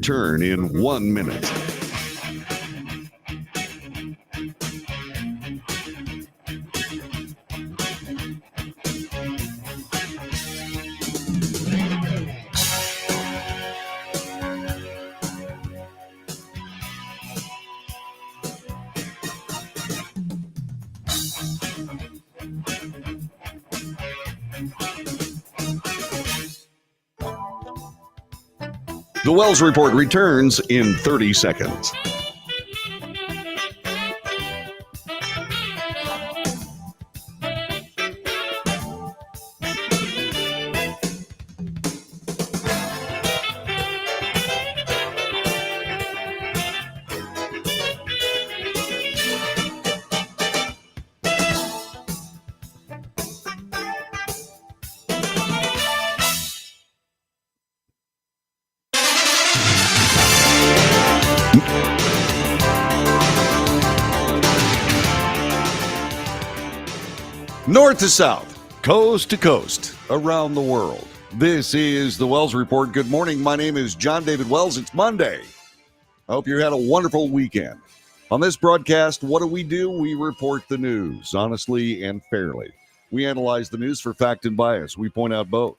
return in 1 minute. The Wells Report returns in 30 seconds. North to south, coast to coast, around the world. This is the Wells Report. Good morning. My name is John David Wells. It's Monday. I hope you had a wonderful weekend. On this broadcast, what do? We report the news, honestly and fairly. We analyze the news for fact and bias. We point out both.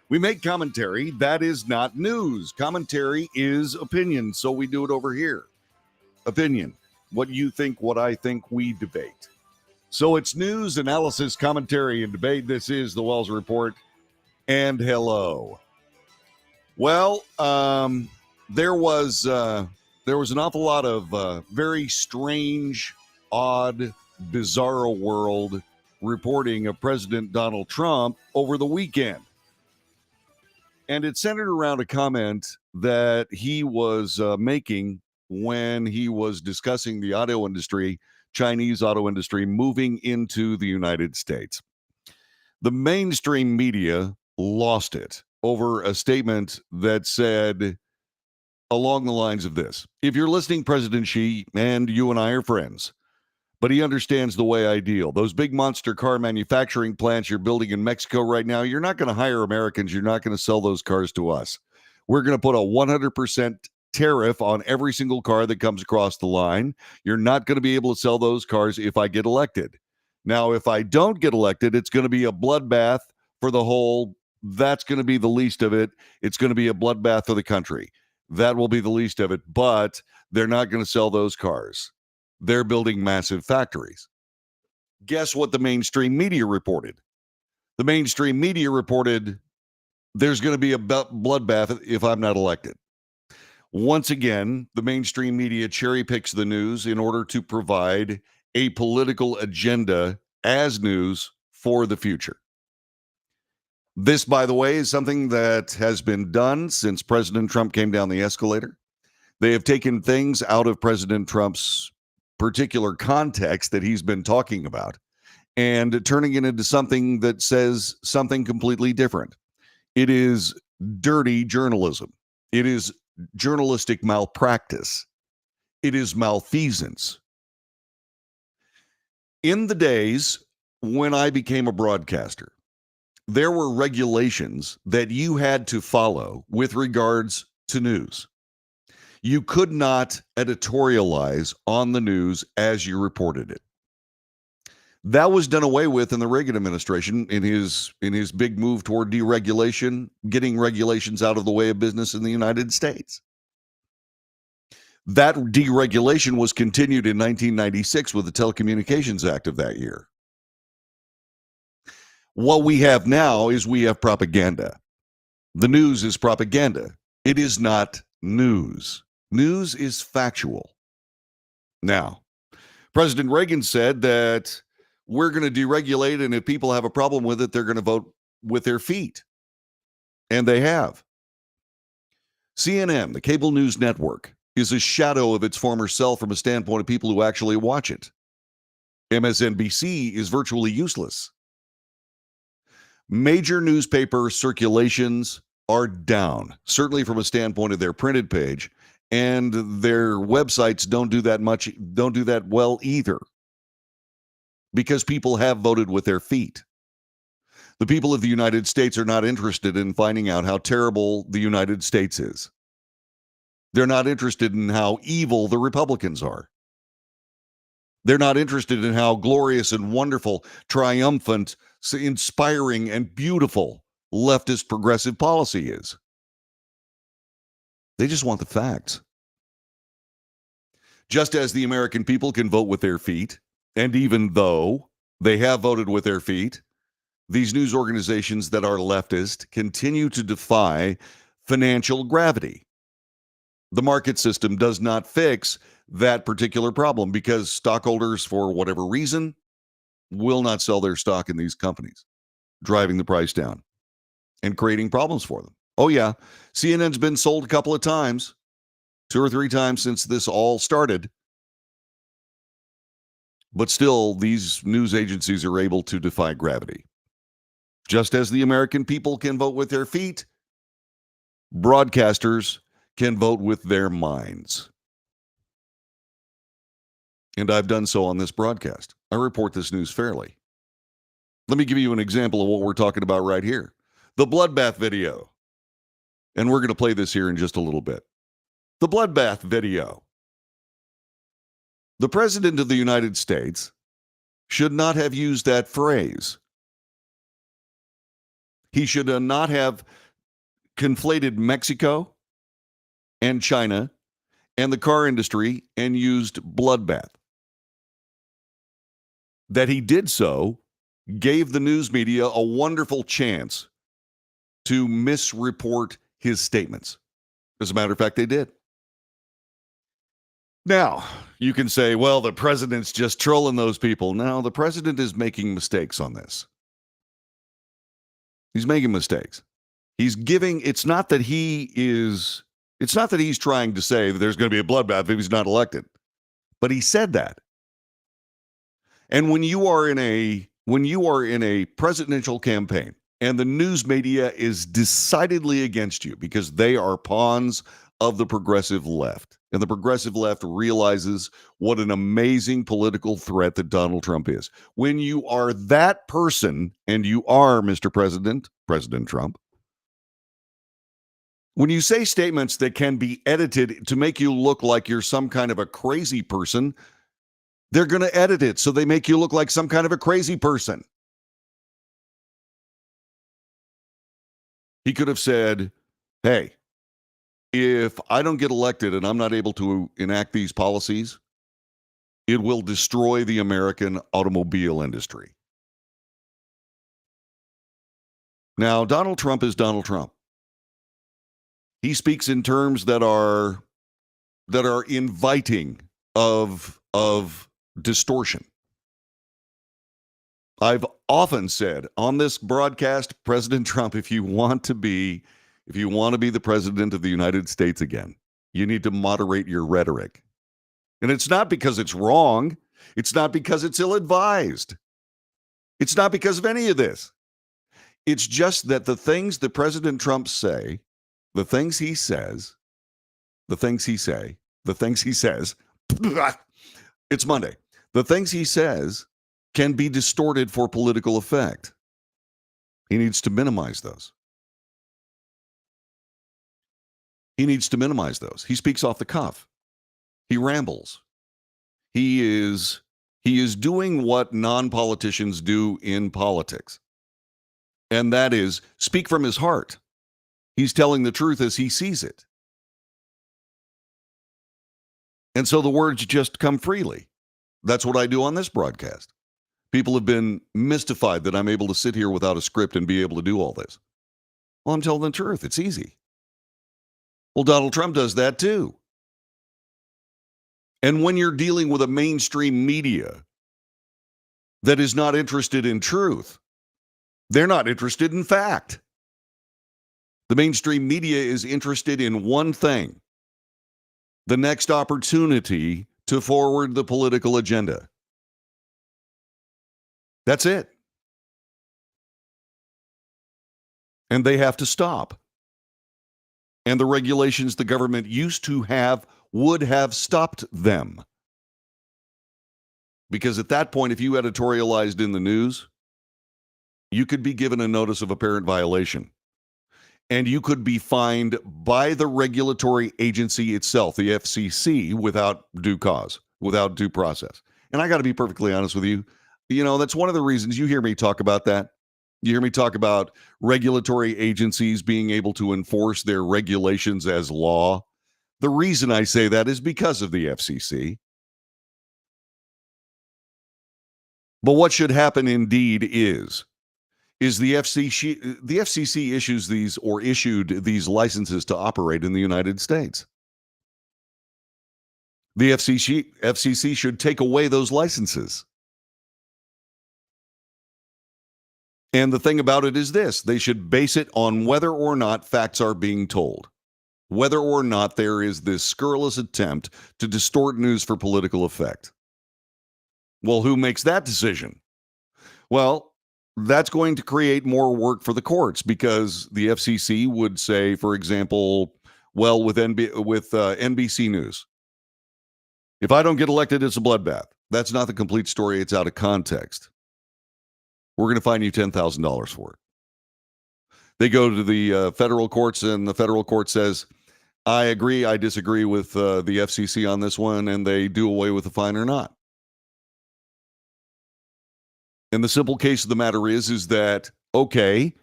We make commentary. That is not news. Commentary is opinion, so we do it over here. Opinion. What you think, what I think, we debate. So it's news, analysis, commentary, and debate. This is the Wells Report. And hello. Well, there was an awful lot of very strange, odd, bizarro world reporting of President Donald Trump over the weekend. And it centered around a comment that he was making when he was discussing the auto industry, Chinese auto industry moving into the United States. The mainstream media lost it over a statement that said along the lines of this: if you're listening, President Xi, and you and I are friends, but he understands the way I deal. Those big monster car manufacturing plants you're building in Mexico right now, you're not going to hire Americans. You're not going to sell those cars to us. We're going to put a 100% tariff on every single car that comes across the line. You're not going to be able to sell those cars if I get elected. Now, if I don't get elected, it's going to be a bloodbath for the whole. That's going to be the least of it. It's going to be a bloodbath for the country. That will be the least of it, but they're not going to sell those cars. They're building massive factories. Guess what the mainstream media reported? The mainstream media reported there's going to be a bloodbath if I'm not elected. Once again, the mainstream media cherry picks the news in order to provide a political agenda as news for the future. This, by the way, is something that has been done since President Trump came down the escalator. They have taken things out of President Trump's particular context that he's been talking about and turning it into something that says something completely different. It is dirty journalism. It is journalistic malpractice. It is malfeasance. In the days when I became a broadcaster, there were regulations that you had to follow with regards to news. You could not editorialize on the news as you reported it. That was done away with in the Reagan administration in his big move toward deregulation, getting regulations out of the way of business in the United States. That deregulation was continued in 1996 with the Telecommunications Act of that year. What we have now is we have propaganda. The news is propaganda. It is not news. News is factual. Now, President Reagan said that we're going to deregulate, and if people have a problem with it, they're going to vote with their feet. And they have. CNN, the cable news network, is a shadow of its former self from a standpoint of people who actually watch it. MSNBC is virtually useless. Major newspaper circulations are down, certainly from a standpoint of their printed page, and their websites don't do that well either, because people have voted with their feet. The people of the United States are not interested in finding out how terrible the United States is. They're not interested in how evil the Republicans are. They're not interested in how glorious and wonderful, triumphant, inspiring, and beautiful leftist progressive policy is. They just want the facts. Just as the American people can vote with their feet, and even though they have voted with their feet, these news organizations that are leftist continue to defy financial gravity. The market system does not fix that particular problem because stockholders, for whatever reason, will not sell their stock in these companies, driving the price down and creating problems for them. Oh, yeah, CNN's been sold a couple of times, 2 or 3 times since this all started. But still, these news agencies are able to defy gravity. Just as the American people can vote with their feet, broadcasters can vote with their minds. And I've done so on this broadcast. I report this news fairly. Let me give you an example of what we're talking about right here. The bloodbath video. And we're going to play this here in just a little bit. The bloodbath video. The President of the United States should not have used that phrase. He should not have conflated Mexico and China and the car industry and used bloodbath. That he did so gave the news media a wonderful chance to misreport his statements. As a matter of fact, they did. Now, you can say, well, the president's just trolling those people. No, the president is making mistakes on this. He's making mistakes. He's giving, it's not that he's trying to say that there's going to be a bloodbath if he's not elected. But he said that. And when you are in a presidential campaign and the news media is decidedly against you because they are pawns of the progressive left, and the progressive left realizes what an amazing political threat that Donald Trump is. When you are that person, and you are, Mr. President, President Trump, when you say statements that can be edited to make you look like you're some kind of a crazy person, they're going to edit it so they make you look like some kind of a crazy person. He could have said, hey, if I don't get elected and I'm not able to enact these policies, it will destroy the American automobile industry. Now, Donald Trump is Donald Trump. He speaks in terms that are inviting of distortion. I've often said on this broadcast, President Trump, if you want to be the president of the United States again, you need to moderate your rhetoric. And it's not because it's wrong. It's not because it's ill-advised. It's not because of any of this. It's just that the things that President Trump say, the things he says, it's Monday. The things he says can be distorted for political effect. He needs to minimize those. He speaks off the cuff. He rambles. He is doing what non-politicians do in politics. And that is speak from his heart. He's telling the truth as he sees it. And so the words just come freely. That's what I do on this broadcast. People have been mystified that I'm able to sit here without a script and be able to do all this. Well, I'm telling the truth. It's easy. Well, Donald Trump does that too. And when you're dealing with a mainstream media that is not interested in truth, they're not interested in fact. The mainstream media is interested in one thing: the next opportunity to forward the political agenda. That's it. And they have to stop. And the regulations the government used to have would have stopped them. Because at that point, if you editorialized in the news, you could be given a notice of apparent violation. and you could be fined by the regulatory agency itself, the FCC, without due cause, without due process. And I got to be perfectly honest with you. That's one of the reasons you hear me talk about that. You hear me talk about regulatory agencies being able to enforce their regulations as law. The reason I say that is because of the FCC. But what should happen indeed is the FCC issued these licenses to operate in the United States. The FCC should take away those licenses. And the thing about it is this: they should base it on whether or not facts are being told, whether or not there is this scurrilous attempt to distort news for political effect. Well, who makes that decision? Well, that's going to create more work for the courts, because the FCC would say, for example, well, with NBC News, if I don't get elected, it's a bloodbath. That's not the complete story. It's out of context. We're going to fine you $10,000 for it. They go to the federal courts, and the federal court says, I agree, I disagree with the FCC on this one, and they do away with the fine or not. And the simple case of the matter is that, okay,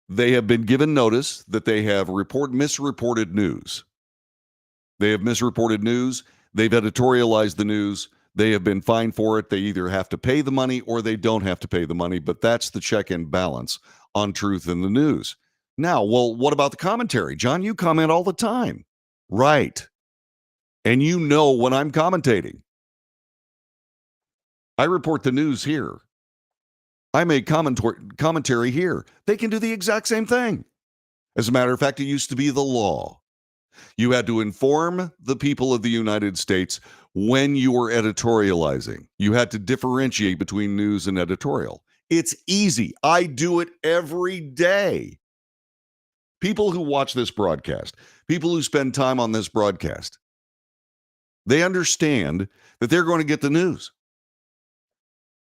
they have been given notice that they have misreported news. They have misreported news. They've editorialized the news. They have been fined for it. They either have to pay the money or they don't have to pay the money, but that's the check and balance on truth in the news. Now, well, what about the commentary? John, you comment all the time. Right. And you know when I'm commentating. I report the news here. I make commentary here. They can do the exact same thing. As a matter of fact, it used to be the law. You had to inform the people of the United States when you were editorializing. You had to differentiate between news and editorial. It's easy. I do it every day. People who watch this broadcast, people who spend time on this broadcast, they understand that they're going to get the news.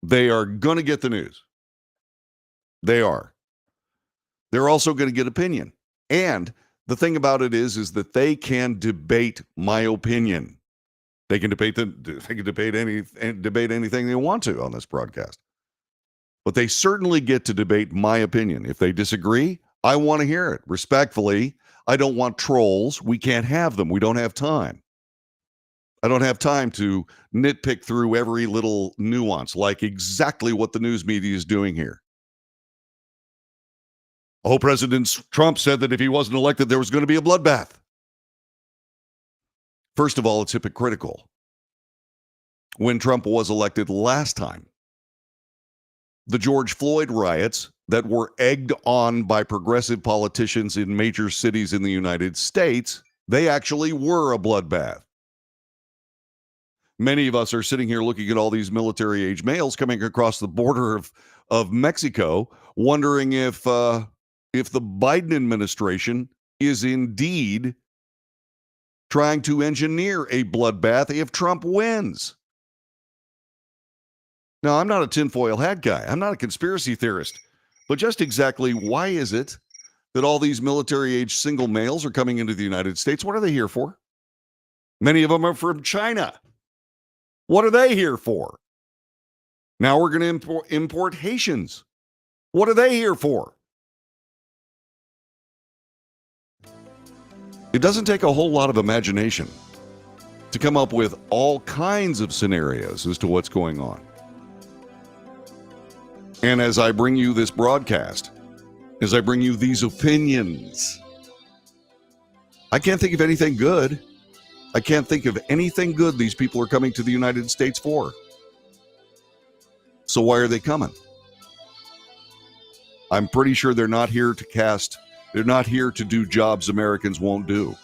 They are going to get the news. They are. They're also going to get opinion. And the thing about it is that they can debate my opinion. They can debate anything they want to on this broadcast. But they certainly get to debate my opinion. If they disagree, I want to hear it respectfully. I don't want trolls. We can't have them. We don't have time. I don't have time to nitpick through every little nuance, like exactly what the news media is doing here. Oh, President Trump said that if he wasn't elected, there was going to be a bloodbath. First of all, it's hypocritical. When Trump was elected last time, the George Floyd riots that were egged on by progressive politicians in major cities in the United States, they actually were a bloodbath. Many of us are sitting here looking at all these military-age males coming across the border of Mexico, wondering if the Biden administration is indeed trying to engineer a bloodbath if Trump wins. Now, I'm not a tinfoil hat guy. I'm not a conspiracy theorist. But just exactly why is it that all these military-age single males are coming into the United States? What are they here for? Many of them are from China. What are they here for? Now we're going to import Haitians. What are they here for? It doesn't take a whole lot of imagination to come up with all kinds of scenarios as to what's going on. And as I bring you this broadcast, as I bring you these opinions, I can't think of anything good. I can't think of anything good these people are coming to the United States for. So why are they coming? I'm pretty sure they're not here to do jobs Americans won't do.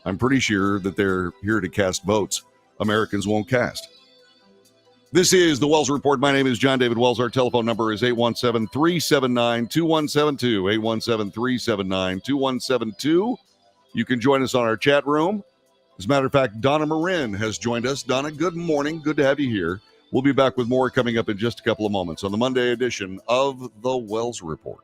I'm pretty sure that they're here to cast votes Americans won't cast. This is the Wells Report. My name is John David Wells. Our telephone number is 817-379-2172, 817-379-2172. You can join us on our chat room. As a matter of fact, Donna Marin has joined us. Donna, good morning. Good to have you here. We'll be back with more coming up in just a couple of moments on the Monday edition of the Wells Report.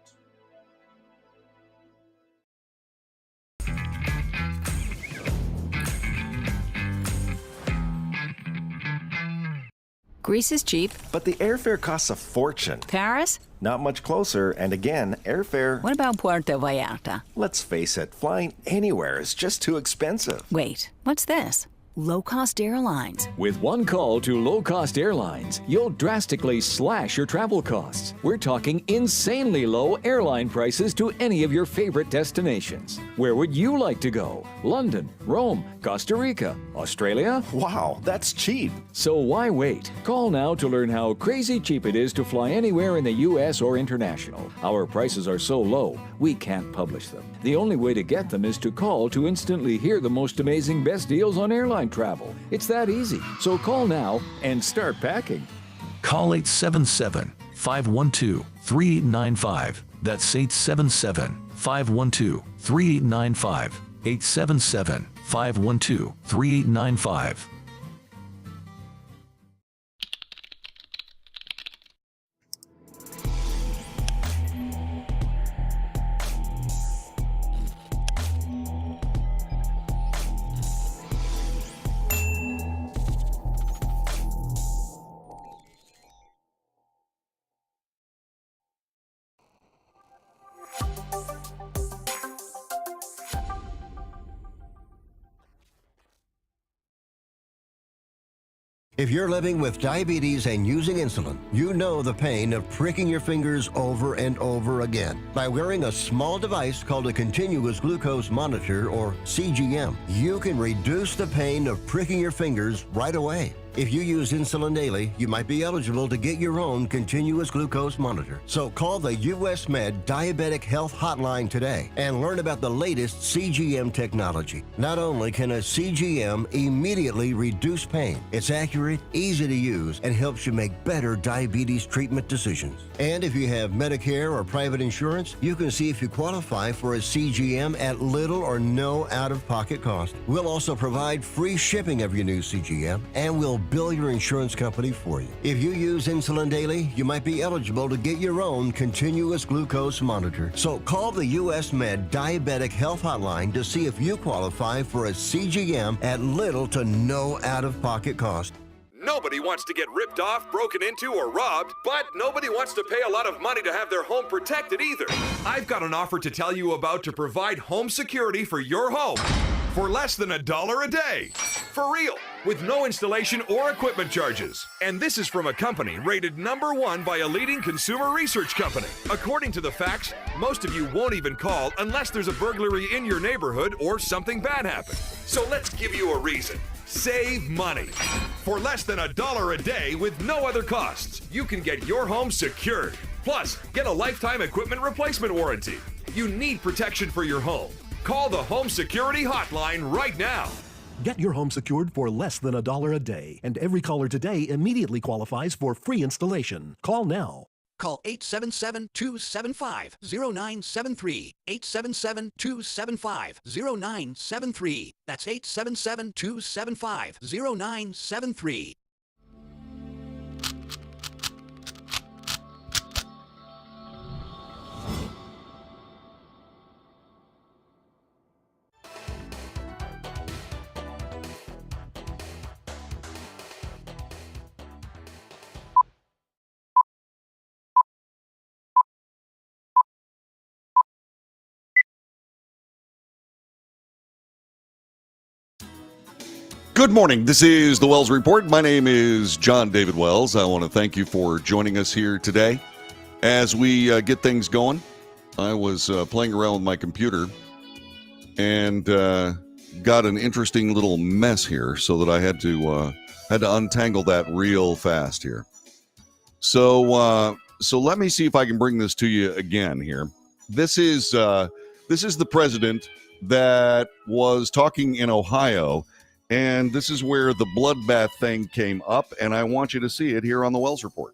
Greece is cheap. But the airfare costs a fortune. Paris? Not much closer, and again, airfare... What about Puerto Vallarta? Let's face it, flying anywhere is just too expensive. Wait, what's this? Low-cost airlines. With one call to low-cost airlines, you'll drastically slash your travel costs. We're talking insanely low airline prices to any of your favorite destinations. Where would you like to go? London, Rome, Costa Rica, Australia? Wow, that's cheap. So why wait? Call now to learn how crazy cheap it is to fly anywhere in the U.S. or international. Our prices are so low, we can't publish them. The only way to get them is to call to instantly hear the most amazing best deals on airline travel. It's that easy. So call now and start packing. Call 877-512-3895. That's 877-512-3895. 877-512-3895. If you're living with diabetes and using insulin, you know the pain of pricking your fingers over and over again. By wearing a small device called a continuous glucose monitor, or CGM, you can reduce the pain of pricking your fingers right away. If you use insulin daily, you might be eligible to get your own continuous glucose monitor. So call the US Med Diabetic Health Hotline today and learn about the latest CGM technology. Not only can a CGM immediately reduce pain, it's accurate, easy to use, and helps you make better diabetes treatment decisions. And if you have Medicare or private insurance, you can see if you qualify for a CGM at little or no out-of-pocket cost. We'll also provide free shipping of your new CGM, and we'll bill your insurance company for you. If you use insulin daily, you might be eligible to get your own continuous glucose monitor. So call the US Med Diabetic Health Hotline to see if you qualify for a CGM at little to no out-of-pocket cost. Nobody wants to get ripped off, broken into, or robbed, but nobody wants to pay a lot of money to have their home protected either. I've got an offer to tell you about to provide home security for your home for less than $1 a day. For real, with no installation or equipment charges. And this is from a company rated #1 by a leading consumer research company. According to the facts, most of you won't even call unless there's a burglary in your neighborhood or something bad happened. So let's give you a reason. Save money. For less than $1 a day with no other costs, you can get your home secured. Plus, get a lifetime equipment replacement warranty. You need protection for your home. Call the Home Security Hotline right now. Get your home secured for less than $1 a day, and every caller today immediately qualifies for free installation. Call now. Call 877-275-0973. 877-275-0973. That's 877-275-0973. Good morning. This is the Wells Report. My name is John David Wells. I want to thank you for joining us here today. As we get things going, I was playing around with my computer and got an interesting little mess here, so that I had to untangle that real fast here. So let me see if I can bring this to you again here. This is the president that was talking in Ohio. And this is where the bloodbath thing came up, and I want you to see it here on the Wells Report.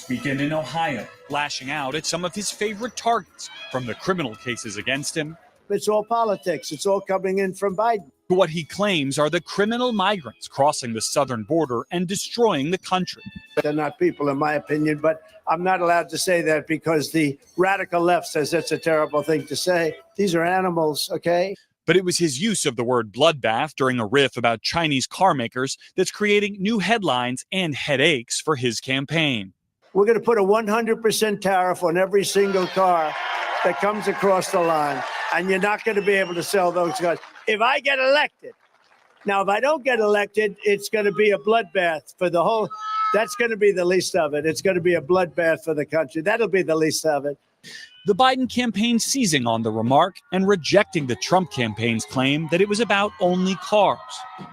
Weekend in Ohio, lashing out at some of his favorite targets, from the criminal cases against him. It's all politics. It's all coming in from Biden. To what he claims are the criminal migrants crossing the southern border and destroying the country. They're not people, in my opinion, but I'm not allowed to say that because the radical left says that's a terrible thing to say. These are animals, okay? But it was his use of the word bloodbath during a riff about Chinese car makers that's creating new headlines and headaches for his campaign. We're going to put a 100% tariff on every single car that comes across the line, and you're not going to be able to sell those cars if I get elected. Now, if I don't get elected, it's going to be a bloodbath for the whole. That's going to be the least of it. It's going to be a bloodbath for the country. That'll be the least of it. The Biden campaign seizing on the remark and rejecting the Trump campaign's claim that it was about only cars.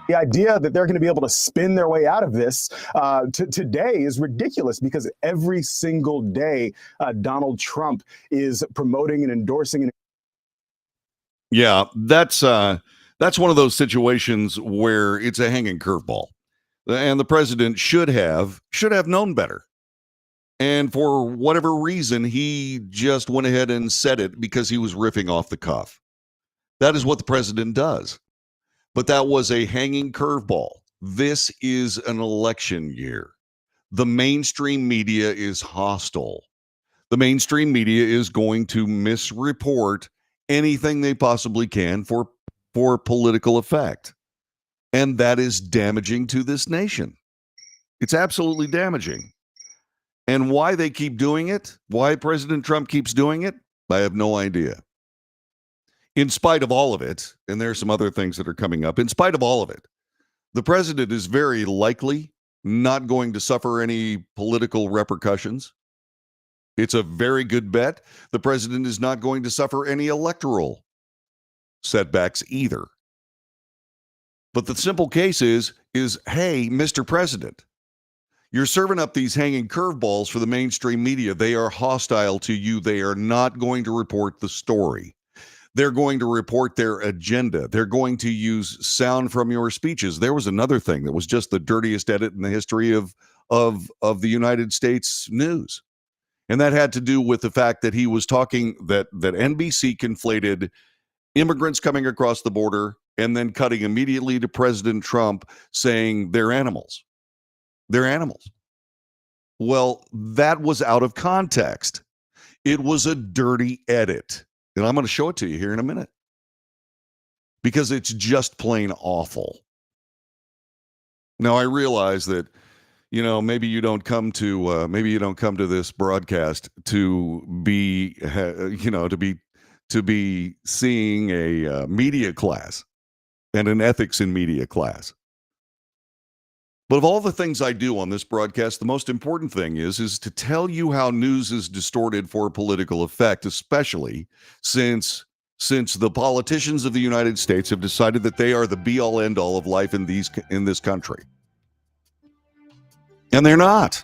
The idea that they're going to be able to spin their way out of this today is ridiculous, because every single day Donald Trump is promoting and endorsing. Yeah, that's one of those situations where it's a hanging curveball, and the president should have known better. And for whatever reason, he just went ahead and said it because he was riffing off the cuff. That is what the president does. But that was a hanging curveball. This is an election year. The mainstream media is hostile. The mainstream media is going to misreport anything they possibly can for political effect. And that is damaging to this nation. It's absolutely damaging. And why they keep doing it, why President Trump keeps doing it, I have no idea. In spite of all of it, and there are some other things that are coming up, in spite of all of it, the president is very likely not going to suffer any political repercussions. It's a very good bet the president is not going to suffer any electoral setbacks either. But the simple case is, hey, Mr. President, you're serving up these hanging curveballs for the mainstream media. They are hostile to you. They are not going to report the story. They're going to report their agenda. They're going to use sound from your speeches. There was another thing that was just the dirtiest edit in the history of the United States news. And that had to do with the fact that he was talking that NBC conflated immigrants coming across the border and then cutting immediately to President Trump saying they're animals. They're animals. Well, that was out of context. It was a dirty edit. And I'm going to show it to you here in a minute, because it's just plain awful. Now, I realize that, maybe you don't come to this broadcast to be, to be seeing a media class and an ethics in media class. But of all the things I do on this broadcast, the most important thing is to tell you how news is distorted for political effect, especially since the politicians of the United States have decided that they are the be-all, end-all of life in this country. And they're not.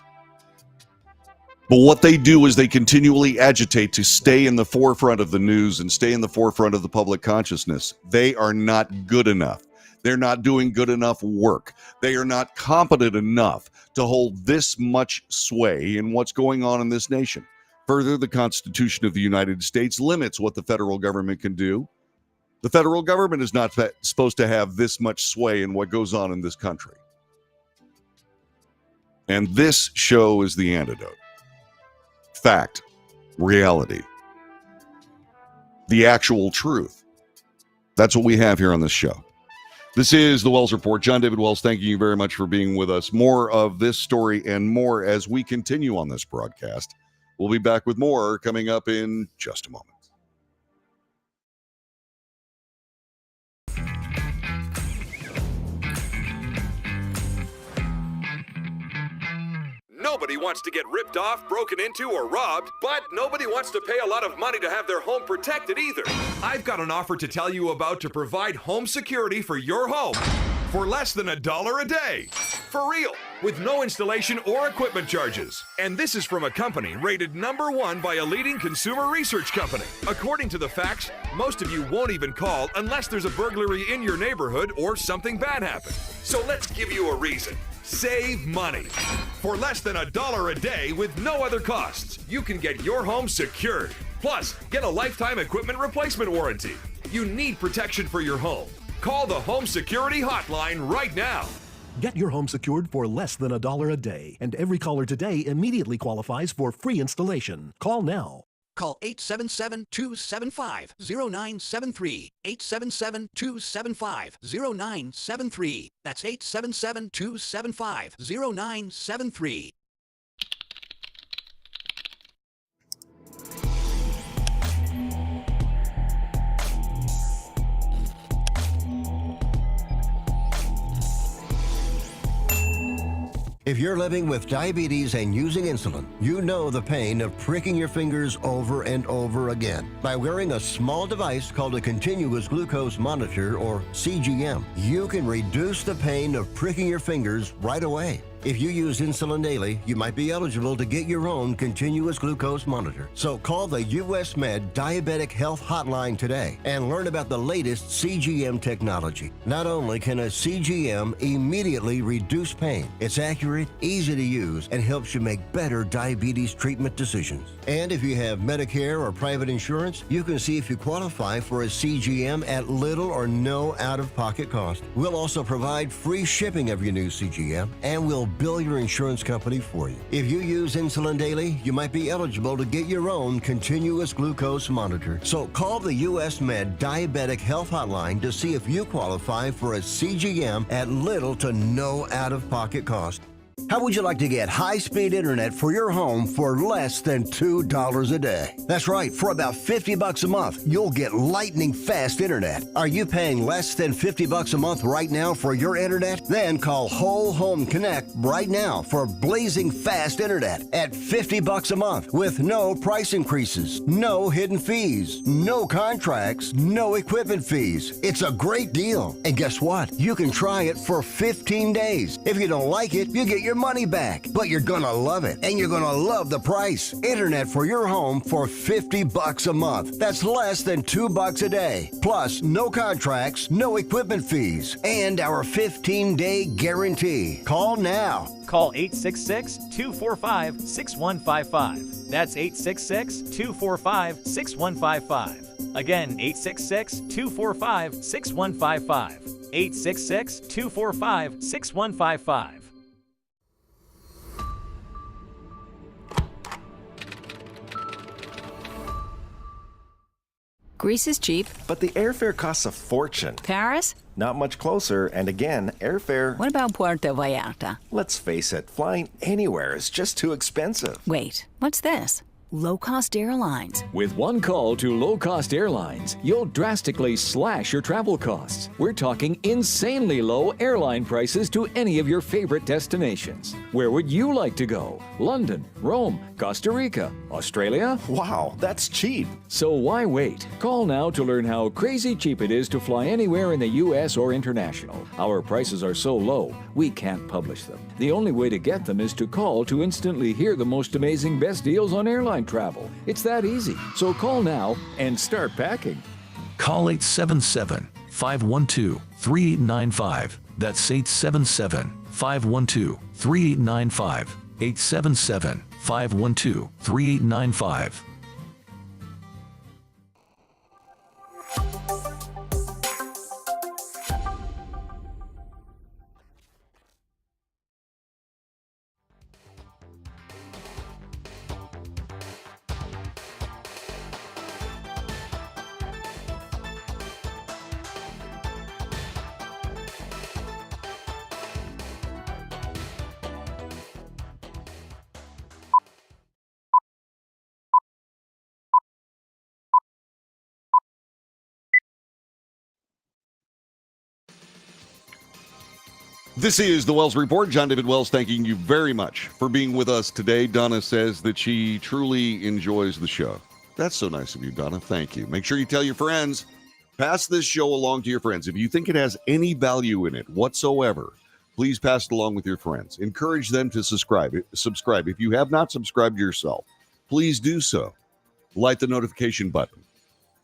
But what they do is they continually agitate to stay in the forefront of the news and stay in the forefront of the public consciousness. They are not good enough. They're not doing good enough work. They are not competent enough to hold this much sway in what's going on in this nation. Further, the Constitution of the United States limits what the federal government can do. The federal government is not supposed to have this much sway in what goes on in this country. And this show is the antidote. Fact, reality, the actual truth. That's what we have here on this show. This is the Wells Report. John David Wells, thank you very much for being with us. More of this story and more as we continue on this broadcast. We'll be back with more coming up in just a moment. Nobody wants to get ripped off, broken into, or robbed, but nobody wants to pay a lot of money to have their home protected either. I've got an offer to tell you about to provide home security for your home for less than $1 a day. For real, with no installation or equipment charges. And this is from a company rated #1 by a leading consumer research company. According to the facts, most of you won't even call unless there's a burglary in your neighborhood or something bad happened. So let's give you a reason. Save money. For less than $1 a day with no other costs, you can get your home secured. Plus, get a lifetime equipment replacement warranty. You need protection for your home. Call the Home Security Hotline right now. Get your home secured for less than $1 a day, and every caller today immediately qualifies for free installation. Call now. Call 877-275-0973. 877-275-0973. That's 877-275-0973. If you're living with diabetes and using insulin, you know the pain of pricking your fingers over and over again. By wearing a small device called a continuous glucose monitor, or CGM, you can reduce the pain of pricking your fingers right away. If you use insulin daily, you might be eligible to get your own continuous glucose monitor. So call the US Med Diabetic Health Hotline today and learn about the latest CGM technology. Not only can a CGM immediately reduce pain, it's accurate, easy to use, and helps you make better diabetes treatment decisions. And if you have Medicare or private insurance, you can see if you qualify for a CGM at little or no out-of-pocket cost. We'll also provide free shipping of your new CGM, and we'll bill your insurance company for you. If you use insulin daily, you might be eligible to get your own continuous glucose monitor. So call the US Med Diabetic Health Hotline to see if you qualify for a CGM at little to no out-of-pocket cost. How would you like to get high-speed internet for your home for less than $2 a day? That's right, for about $50 a month, you'll get lightning-fast internet. Are you paying less than $50 a month right now for your internet? Then call Whole Home Connect right now for blazing fast internet at $50 a month with no price increases, no hidden fees, no contracts, no equipment fees. It's a great deal. And guess what? You can try it for 15 days. If you don't like it, you get your money back, but you're gonna love it, and you're gonna love the price. Internet for your home for $50 a month. That's less than $2 a day. Plus, no contracts, no equipment fees, and our 15-day guarantee. Call now. Call 866-245-6155. That's 866-245-6155. Again, 866-245-6155. 866-245-6155. Greece is cheap. But the airfare costs a fortune. Paris? Not much closer, and again, airfare... What about Puerto Vallarta? Let's face it, flying anywhere is just too expensive. Wait, what's this? Low-cost airlines. With one call to low-cost airlines, you'll drastically slash your travel costs. We're talking insanely low airline prices to any of your favorite destinations. Where would you like to go? London, Rome, Costa Rica, Australia? Wow, that's cheap. So why wait? Call now to learn how crazy cheap it is to fly anywhere in the U.S. or international. Our prices are so low, we can't publish them. The only way to get them is to call to instantly hear the most amazing best deals on airline travel. It's that easy. So call now and start packing. Call 877-512-3895. That's 877-512-3895. 877-512-3895. This is the Wells Report. John David Wells thanking you very much for being with us today. Donna says that she truly enjoys the show. That's so nice of you, Donna. Thank you. Make sure you tell your friends. Pass this show along to your friends. If you think it has any value in it whatsoever, please pass it along with your friends. Encourage them to subscribe. If you have not subscribed yourself, please do so. Light the notification button.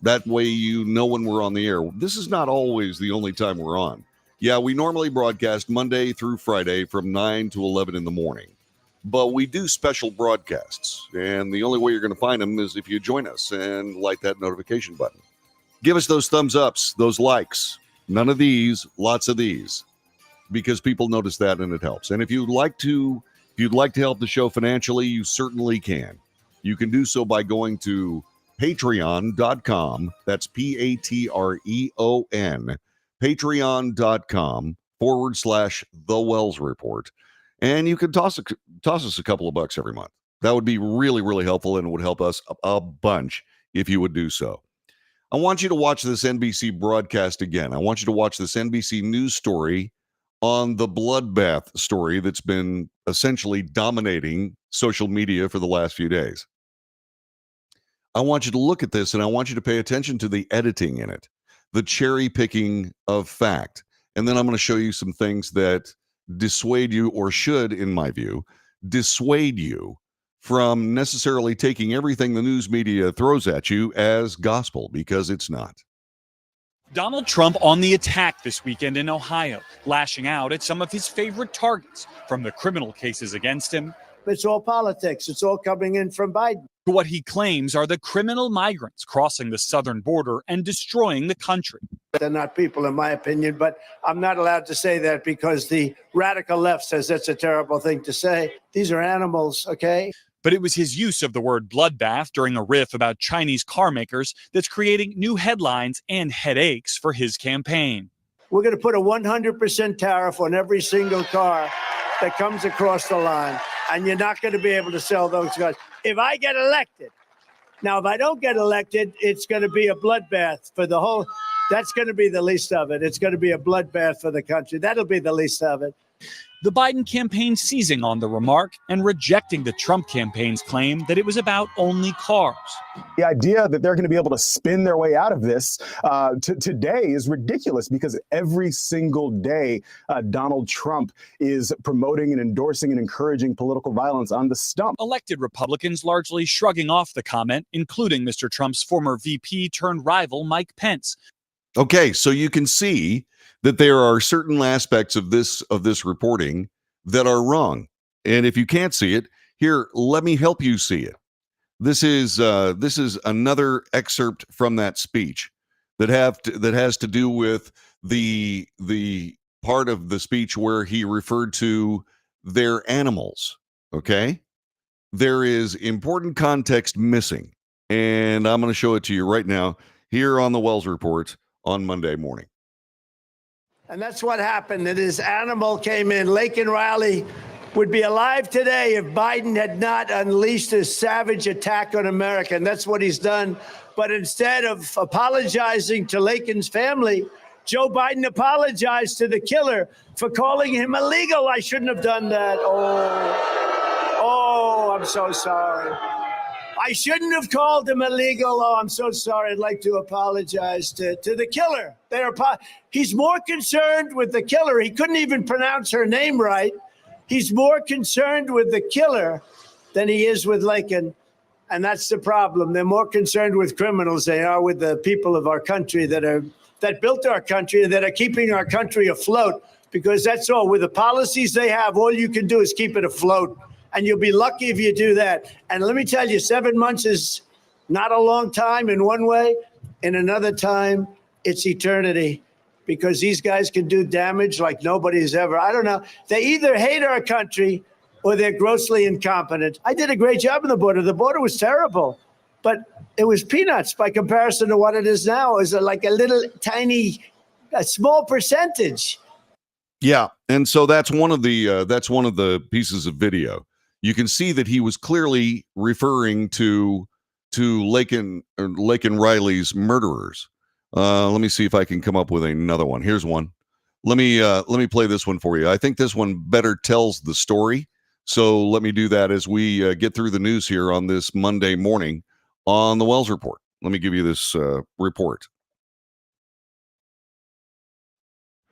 That way you know when we're on the air. This is not always the only time we're on. Yeah, we normally broadcast Monday through Friday from 9 to 11 in the morning. But we do special broadcasts, and the only way you're going to find them is if you join us and light that notification button. Give us those thumbs ups, those likes. None of these, lots of these, because people notice that and it helps. And if you'd like to help the show financially, you certainly can. You can do so by going to patreon.com. That's Patreon, patreon.com/The Wells Report. And you can toss us a couple of bucks every month. That would be really, really helpful, and it would help us a bunch if you would do so. I want you to watch this NBC broadcast again. I want you to watch this NBC News story on the bloodbath story that's been essentially dominating social media for the last few days. I want you to look at this, and I want you to pay attention to the editing in it, the cherry picking of fact. And then I'm going to show you some things that dissuade you, or should, in my view, dissuade you from necessarily taking everything the news media throws at you as gospel, because it's not. Donald Trump on the attack this weekend in Ohio, lashing out at some of his favorite targets, from the criminal cases against him. It's all politics. It's all coming in from Biden. To what he claims are the criminal migrants crossing the southern border and destroying the country. They're not people, in my opinion, but I'm not allowed to say that because the radical left says that's a terrible thing to say. These are animals, okay? But it was his use of the word bloodbath during a riff about Chinese car makers that's creating new headlines and headaches for his campaign. We're going to put a 100% tariff on every single car that comes across the line, and you're not going to be able to sell those cars. If I get elected, now if I don't get elected, it's going to be a bloodbath for the whole, that's going to be the least of it. It's going to be a bloodbath for the country. That'll be the least of it. The Biden campaign seizing on the remark and rejecting the Trump campaign's claim that it was about only cars. The idea that they're going to be able to spin their way out of this today is ridiculous, because every single day Donald Trump is promoting and endorsing and encouraging political violence on the stump. Elected Republicans largely shrugging off the comment, including Mr. Trump's former VP turned rival Mike Pence. Okay, so you can see that there are certain aspects of this reporting that are wrong. And if you can't see it, here, let me help you see it. This is another excerpt from that speech that has to do with the part of the speech where he referred to their animals. Okay? There is important context missing, and I'm going to show it to you right now here on the Wells Report on Monday morning. And that's what happened. That his animal came in. Laken Riley would be alive today if Biden had not unleashed a savage attack on America. And that's what he's done. But instead of apologizing to Laken's family, Joe Biden apologized to the killer for calling him illegal. I shouldn't have done that. Oh, I'm so sorry. I shouldn't have called him illegal. Oh, I'm so sorry. I'd like to apologize to the killer. He's more concerned with the killer. He couldn't even pronounce her name right. He's more concerned with the killer than he is with Laken. And that's the problem. They're more concerned with criminals than they are with the people of our country that built our country and that are keeping our country afloat, because that's all. With the policies they have, all you can do is keep it afloat. And you'll be lucky if you do that. And let me tell you, 7 months is not a long time in one way. In another time, it's eternity, because these guys can do damage like nobody's ever. I don't know. They either hate our country or they're grossly incompetent. I did a great job on the border. The border was terrible, but it was peanuts by comparison to what it is now. It was like a little tiny, a small percentage. Yeah, and so that's one of the pieces of video. You can see that he was clearly referring to Laken Riley's murderers. Let me see if I can come up with another one. Here's one. Let me play this one for you. I think this one better tells the story. So let me do that as we get through the news here on this Monday morning on the Wells Report. Let me give you this report.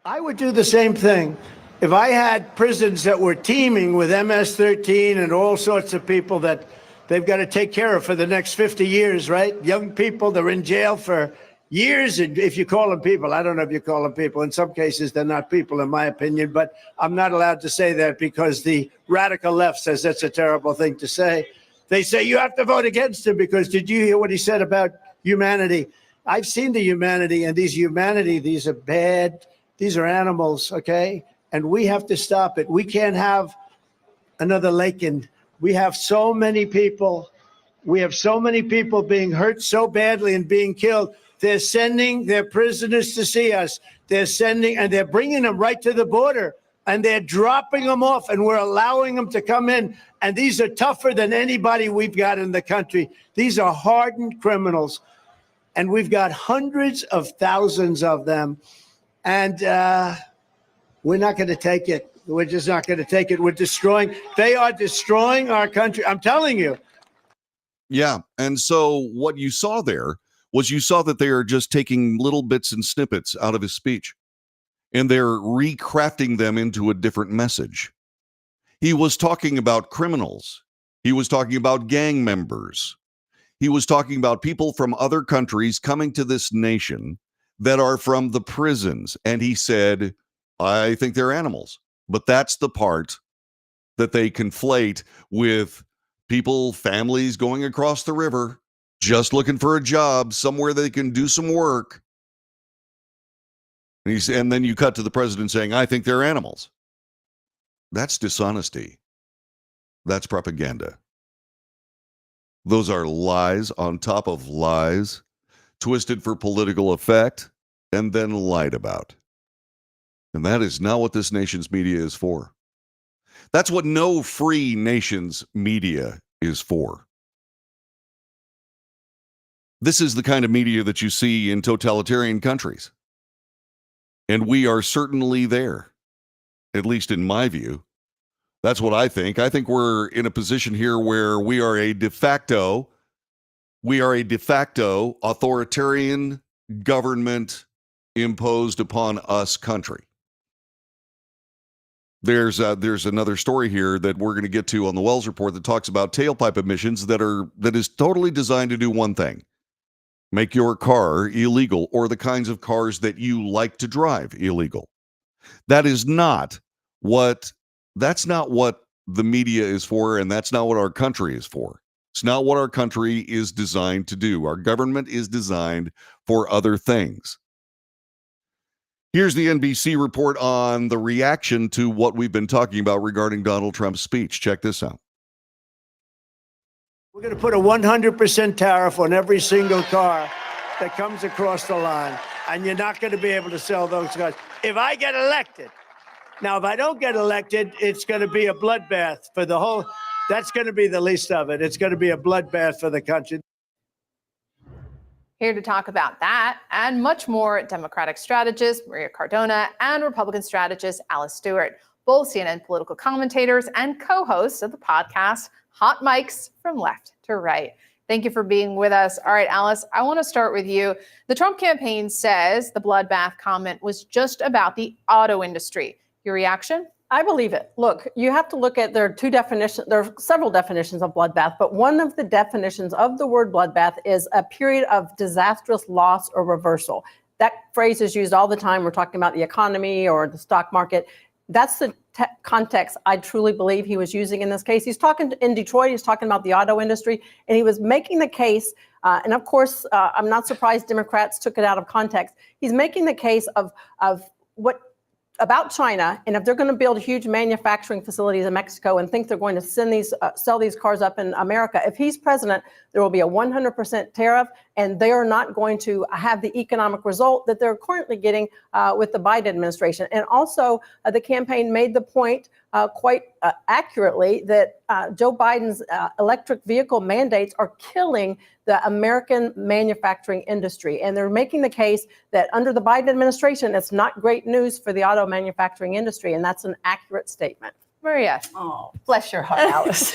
I would do the same thing. If I had prisons that were teeming with MS-13 and all sorts of people that they've got to take care of for the next 50 years, right? Young people, they're in jail for years. And if you call them people, I don't know if you call them people. In some cases, they're not people, in my opinion. But I'm not allowed to say that because the radical left says that's a terrible thing to say. They say you have to vote against him because did you hear what he said about humanity? I've seen the humanity, and these are bad. These are animals, okay? And we have to stop it. We can't have another Laken. We have so many people We have so many people being hurt so badly and being killed. They're sending their prisoners to see us. They're bringing them right to the border, and they're dropping them off, and we're allowing them to come in. And these are tougher than anybody we've got in the country. These are hardened criminals, and we've got hundreds of thousands of them. And we're not going to take it. We're just not going to take it. They are destroying our country. I'm telling you. Yeah. And so what you saw there was that they are just taking little bits and snippets out of his speech, and they're recrafting them into a different message. He was talking about criminals. He was talking about gang members. He was talking about people from other countries coming to this nation that are from the prisons. And he said, I think they're animals. But that's the part that they conflate with people, families going across the river, just looking for a job somewhere they can do some work. And then you cut to the president saying, I think they're animals. That's dishonesty. That's propaganda. Those are lies on top of lies, twisted for political effect, and then lied about. And that is not what this nation's media is for. That's what no free nation's media is for. This is the kind of media that you see in totalitarian countries. And we are certainly there, at least in my view. That's what I think. I think we're in a position here where we are a de facto authoritarian government imposed upon us country. There's another story here that we're going to get to on the Wells Report that talks about tailpipe emissions that is totally designed to do one thing: make your car illegal, or the kinds of cars that you like to drive illegal. That's not what the media is for, and that's not what our country is for. It's not what our country is designed to do. Our government is designed for other things. Here's the NBC report on the reaction to what we've been talking about regarding Donald Trump's speech. Check this out. We're going to put a 100% tariff on every single car that comes across the line, and you're not going to be able to sell those cars if I get elected. Now, if I don't get elected, it's going to be a bloodbath for the whole. That's going to be the least of it. It's going to be a bloodbath for the country. Here to talk about that and much more, Democratic strategist Maria Cardona and Republican strategist Alice Stewart, both CNN political commentators and co-hosts of the podcast Hot Mics from Left to Right. Thank you for being with us. All right, Alice, I want to start with you. The Trump campaign says the bloodbath comment was just about the auto industry. Your reaction? I believe it. Look, you have to look at, there are several definitions of bloodbath, but one of the definitions of the word bloodbath is a period of disastrous loss or reversal. That phrase is used all the time. We're talking about the economy or the stock market. That's the context I truly believe he was using in this case. He's talking in Detroit, he's talking about the auto industry, and he was making the case, and of course, I'm not surprised Democrats took it out of context. He's making the case of what about China, and if they're going to build huge manufacturing facilities in Mexico and think they're going to sell these cars up in America, if he's president, there will be a 100% tariff, and they are not going to have the economic result that they're currently getting with the Biden administration. And also, the campaign made the point quite accurately that Joe Biden's electric vehicle mandates are killing the American manufacturing industry. And they're making the case that under the Biden administration, it's not great news for the auto manufacturing industry. And that's an accurate statement. Maria. Oh, bless your heart, Alice.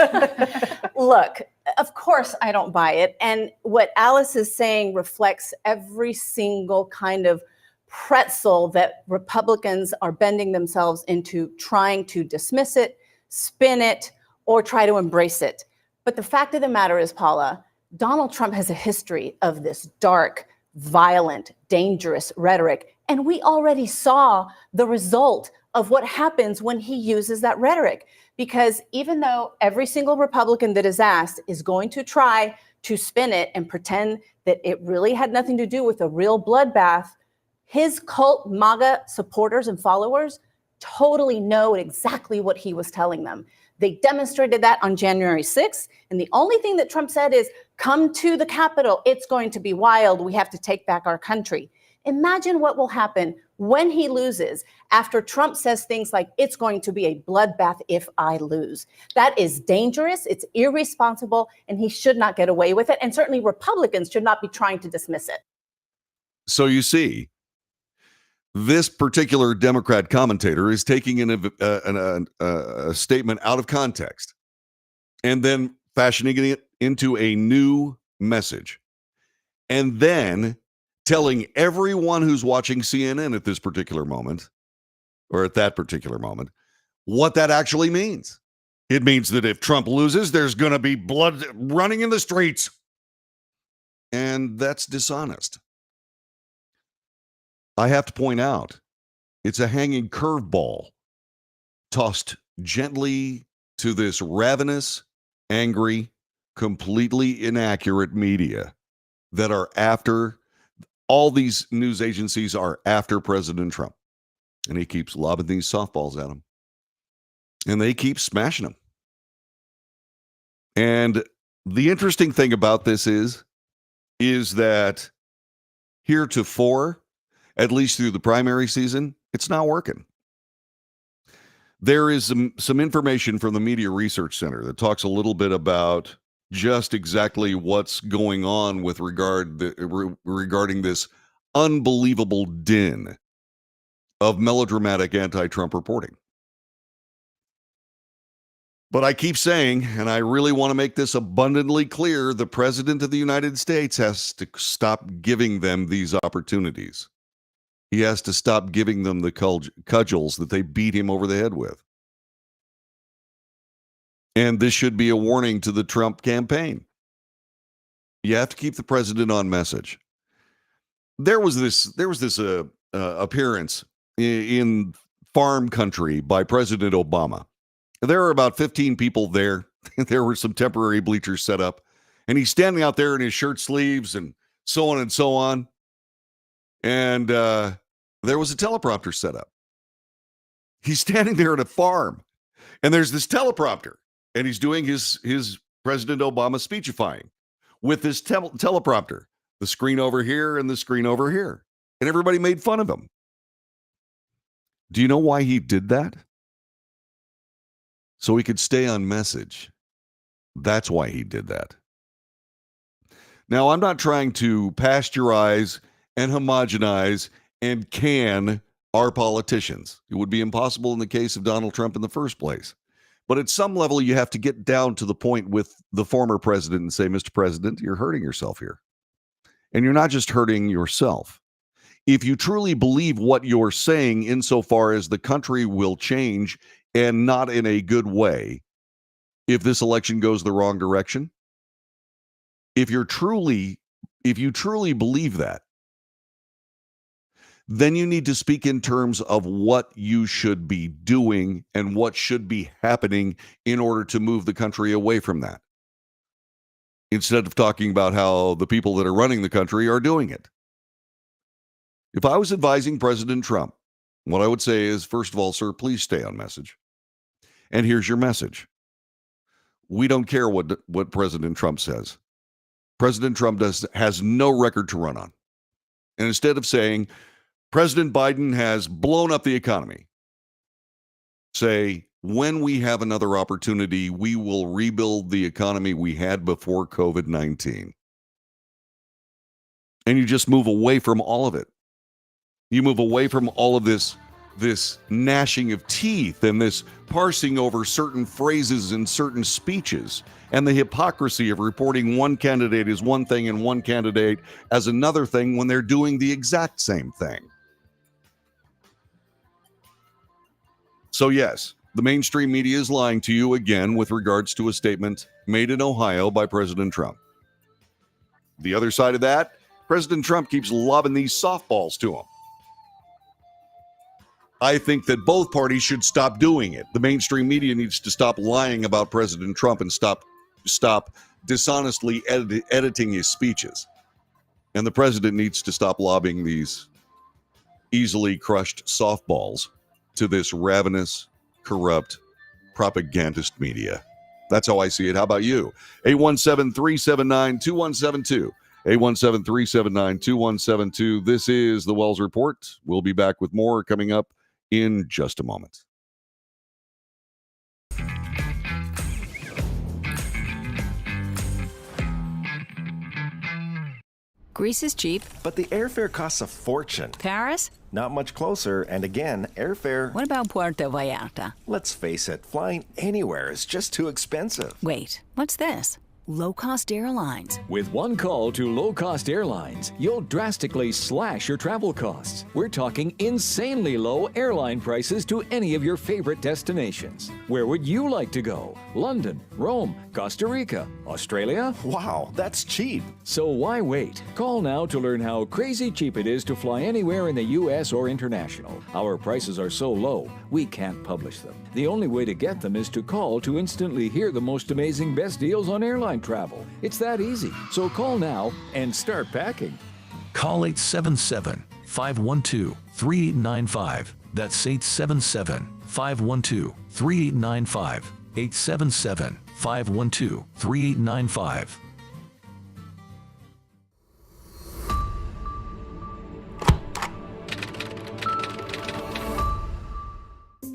Look, of course I don't buy it. And what Alice is saying reflects every single kind of pretzel that Republicans are bending themselves into trying to dismiss it, spin it, or try to embrace it. But the fact of the matter is, Paula, Donald Trump has a history of this dark, violent, dangerous rhetoric. And we already saw the result of what happens when he uses that rhetoric. Because even though every single Republican that is asked is going to try to spin it and pretend that it really had nothing to do with a real bloodbath, his cult MAGA supporters and followers totally know exactly what he was telling them. They demonstrated that on January 6th. And the only thing that Trump said is, Come to the Capitol. It's going to be wild. We have to take back our country. Imagine what will happen when he loses after Trump says things like, it's going to be a bloodbath if I lose. That is dangerous. It's irresponsible, and he should not get away with it. And certainly Republicans should not be trying to dismiss it. So you see, this particular Democrat commentator is taking a statement out of context and then fashioning it into a new message, and then telling everyone who's watching CNN at this particular moment, or at that particular moment, what that actually means. It means that if Trump loses, there's going to be blood running in the streets. And that's dishonest. I have to point out, it's a hanging curveball tossed gently to this ravenous, angry, completely inaccurate media that are after, all these news agencies are after President Trump. And he keeps lobbing these softballs at them. And they keep smashing them. And the interesting thing about this is that heretofore, at least through the primary season, it's not working. There is some information from the Media Research Center that talks a little bit about just exactly what's going on with regarding this unbelievable din of melodramatic anti-Trump reporting. But I keep saying, and I really want to make this abundantly clear, the President of the United States has to stop giving them these opportunities. He has to stop giving them the cudgels that they beat him over the head with. And this should be a warning to the Trump campaign. You have to keep the president on message. There was this appearance in farm country by President Obama. There were about 15 people there. There were some temporary bleachers set up. And he's standing out there in his shirt sleeves and so on and so on. And there was a teleprompter set up. He's standing there at a farm. And there's this teleprompter. And he's doing his President Obama speechifying with this teleprompter. The screen over here and the screen over here. And everybody made fun of him. Do you know why he did that? So he could stay on message. That's why he did that. Now, I'm not trying to pasteurize and homogenize and can our politicians. It would be impossible in the case of Donald Trump in the first place. But at some level, you have to get down to the point with the former president and say, Mr. President, you're hurting yourself here. And you're not just hurting yourself. If you truly believe what you're saying insofar as the country will change and not in a good way, if this election goes the wrong direction, if you truly believe that, then you need to speak in terms of what you should be doing and what should be happening in order to move the country away from that. Instead of talking about how the people that are running the country are doing it. If I was advising President Trump, what I would say is, first of all, sir, please stay on message. And here's your message. We don't care what President Trump says. President Trump has no record to run on. And instead of saying, President Biden has blown up the economy, say, when we have another opportunity, we will rebuild the economy we had before COVID-19. And you just move away from all of it. You move away from all of this gnashing of teeth and this parsing over certain phrases and certain speeches and the hypocrisy of reporting one candidate as one thing and one candidate as another thing when they're doing the exact same thing. So yes, the mainstream media is lying to you again with regards to a statement made in Ohio by President Trump. The other side of that, President Trump keeps lobbing these softballs to him. I think that both parties should stop doing it. The mainstream media needs to stop lying about President Trump and stop dishonestly editing his speeches. And the president needs to stop lobbing these easily crushed softballs to this ravenous, corrupt, propagandist media. That's how I see it. How about you? 817-379-2172. 817-379-2172. This is the Wells Report. We'll be back with more coming up in just a moment. Greece is cheap. But the airfare costs a fortune. Paris? Not much closer, and again, airfare... What about Puerto Vallarta? Let's face it, flying anywhere is just too expensive. Wait, what's this? Low-cost airlines. With one call to low-cost airlines, you'll drastically slash your travel costs. We're talking insanely low airline prices to any of your favorite destinations. Where would you like to go? London, Rome, Costa Rica, Australia? Wow, that's cheap. So why wait? Call now to learn how crazy cheap it is to fly anywhere in the U.S. or international. Our prices are so low, we can't publish them. The only way to get them is to call to instantly hear the most amazing best deals on airline travel. It's that easy. So call now and start packing. Call 877-512-3895. That's 877-512-3895. 877-512-3895.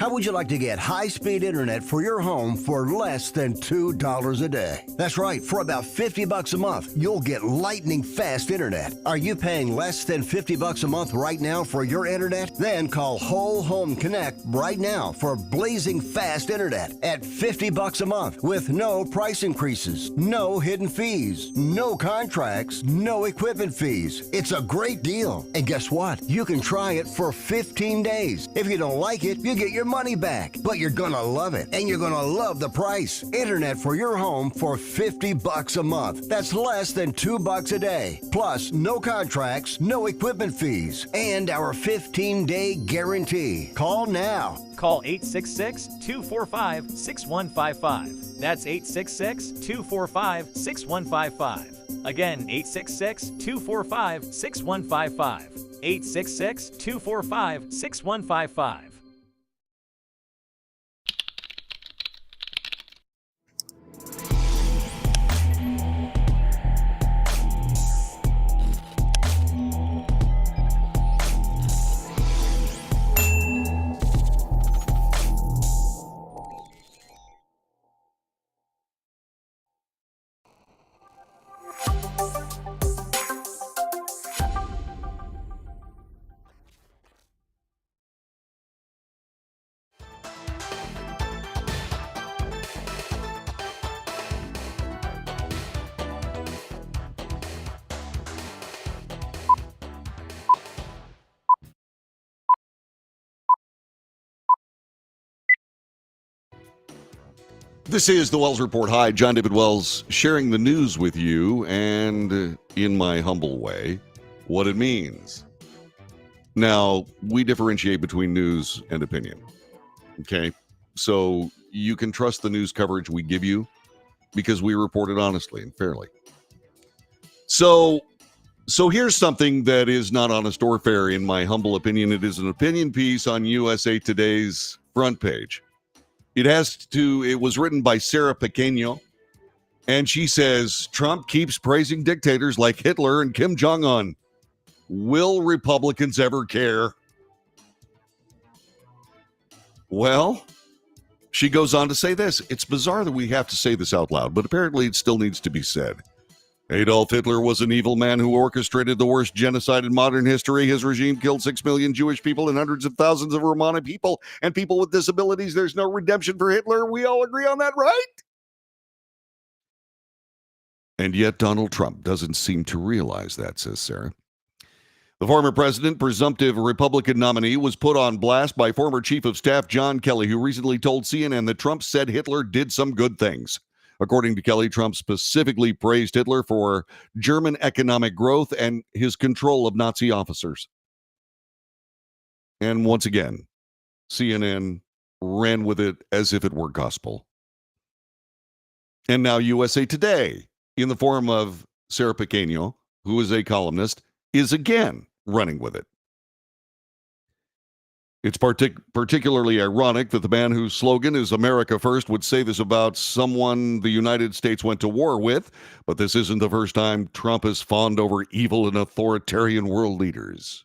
How would you like to get high-speed internet for your home for less than $2 a day? That's right, for about $50 a month, you'll get lightning fast internet. Are you paying less than $50 a month right now for your internet? Then call Whole Home Connect right now for blazing fast internet at $50 a month with no price increases, no hidden fees, no contracts, no equipment fees. It's a great deal. And guess what? You can try it for 15 days. If you don't like it, you get your money back, but you're gonna love it, and you're gonna love the price. Internet for your home for $50 a month. That's less than $2 a day. Plus, no contracts, no equipment fees, and our 15-day guarantee. Call now. Call 866-245-6155. That's 866-245-6155. Again, 866-245-6155. 866-245-6155. This is the Wells Report. Hi, John David Wells, sharing the news with you and, in my humble way, what it means. Now, we differentiate between news and opinion, okay? So you can trust the news coverage we give you because we report it honestly and fairly. So here's something that is not honest or fair, in my humble opinion. It is an opinion piece on USA Today's front page. It was written by Sarah Pequeño, and she says, Trump keeps praising dictators like Hitler and Kim Jong-un. Will Republicans ever care? Well, she goes on to say this. It's bizarre that we have to say this out loud, but apparently it still needs to be said. Adolf Hitler was an evil man who orchestrated the worst genocide in modern history. His regime killed 6 million Jewish people and hundreds of thousands of Romani people and people with disabilities. There's no redemption for Hitler. We all agree on that, right? And yet Donald Trump doesn't seem to realize that, says Sarah. The former president, presumptive Republican nominee, was put on blast by former Chief of Staff John Kelly, who recently told CNN that Trump said Hitler did some good things. According to Kelly, Trump specifically praised Hitler for German economic growth and his control of Nazi officers. And once again, CNN ran with it as if it were gospel. And now USA Today, in the form of Sarah Pequeño, who is a columnist, is again running with it. It's particularly ironic that the man whose slogan is America First would say this about someone the United States went to war with, but this isn't the first time Trump has fawned over evil and authoritarian world leaders.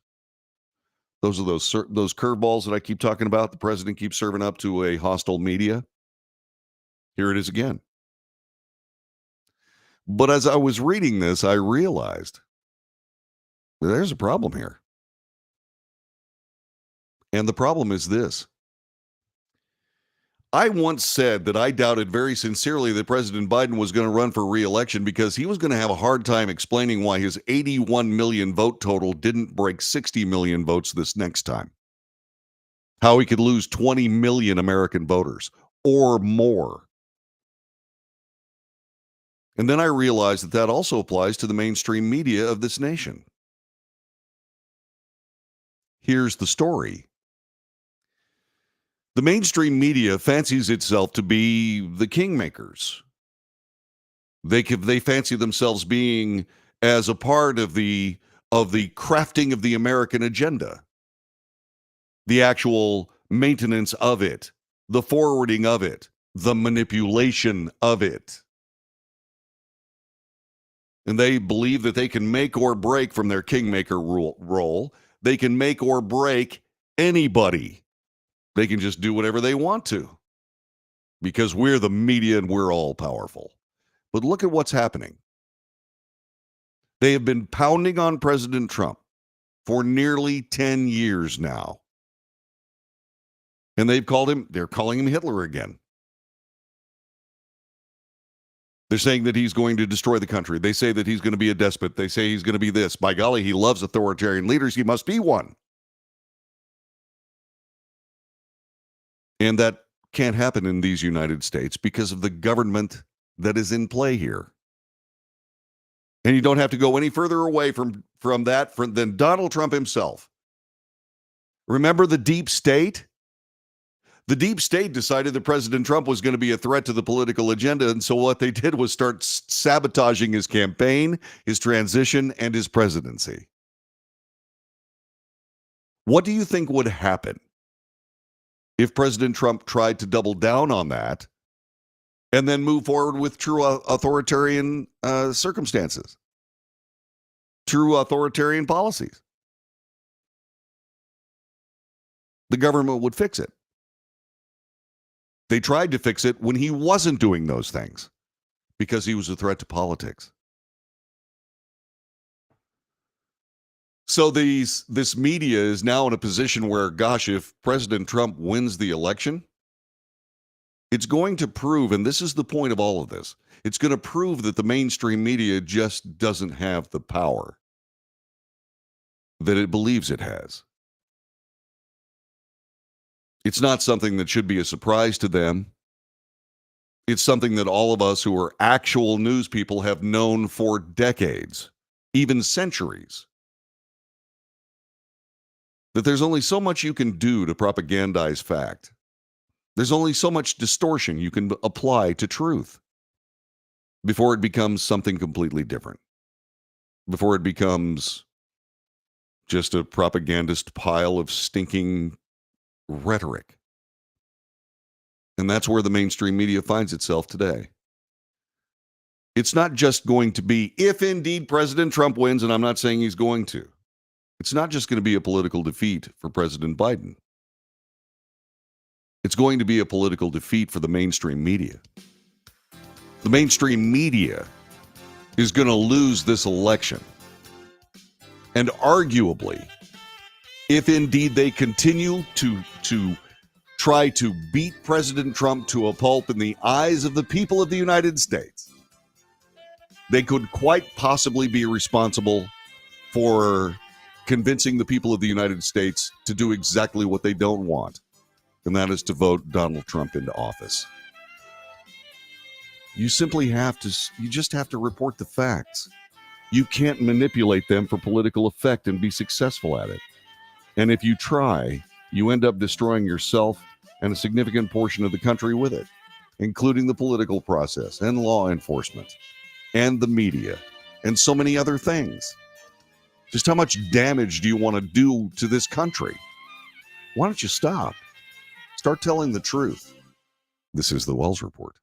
Those are those curveballs that I keep talking about. The president keeps serving up to a hostile media. Here it is again. But as I was reading this, I realized there's a problem here. And the problem is this. I once said that I doubted very sincerely that President Biden was going to run for re-election because he was going to have a hard time explaining why his 81 million vote total didn't break 60 million votes this next time. How he could lose 20 million American voters or more. And then I realized that that also applies to the mainstream media of this nation. Here's the story. The mainstream media fancies itself to be the kingmakers. They fancy themselves being as a part of the crafting of the American agenda, the actual maintenance of it, the forwarding of it, the manipulation of it. And they believe that they can make or break from their kingmaker role. They can make or break anybody. They can just do whatever they want to because we're the media and we're all powerful. But look at what's happening. They have been pounding on President Trump for nearly 10 years now. And they're calling him Hitler again. They're saying that he's going to destroy the country. They say that he's going to be a despot. They say he's going to be this. By golly, he loves authoritarian leaders. He must be one. And that can't happen in these United States because of the government that is in play here. And you don't have to go any further away from that than Donald Trump himself. Remember the deep state? The deep state decided that President Trump was going to be a threat to the political agenda, and so what they did was start sabotaging his campaign, his transition, and his presidency. What do you think would happen if President Trump tried to double down on that and then move forward with true authoritarian circumstances, true authoritarian policies? The government would fix it. They tried to fix it when he wasn't doing those things because he was a threat to politics. So this media is now in a position where, gosh, if President Trump wins the election, it's going to prove, and this is the point of all of this, it's going to prove that the mainstream media just doesn't have the power that it believes it has. It's not something that should be a surprise to them. It's something that all of us who are actual news people have known for decades, even centuries. That there's only so much you can do to propagandize fact. There's only so much distortion you can apply to truth before it becomes something completely different. Before it becomes just a propagandist pile of stinking rhetoric. And that's where the mainstream media finds itself today. It's not just going to be, if indeed President Trump wins, and I'm not saying he's going to, it's not just going to be a political defeat for President Biden. It's going to be a political defeat for the mainstream media. The mainstream media is going to lose this election. And arguably, if indeed they continue to try to beat President Trump to a pulp in the eyes of the people of the United States, they could quite possibly be responsible for convincing the people of the United States to do exactly what they don't want, and that is to vote Donald Trump into office. You just have to report the facts. You can't manipulate them for political effect and be successful at it. And if you try, you end up destroying yourself and a significant portion of the country with it, including the political process and law enforcement and the media and so many other things. Just how much damage do you want to do to this country? Why don't you stop? Start telling the truth. This is the Wells Report.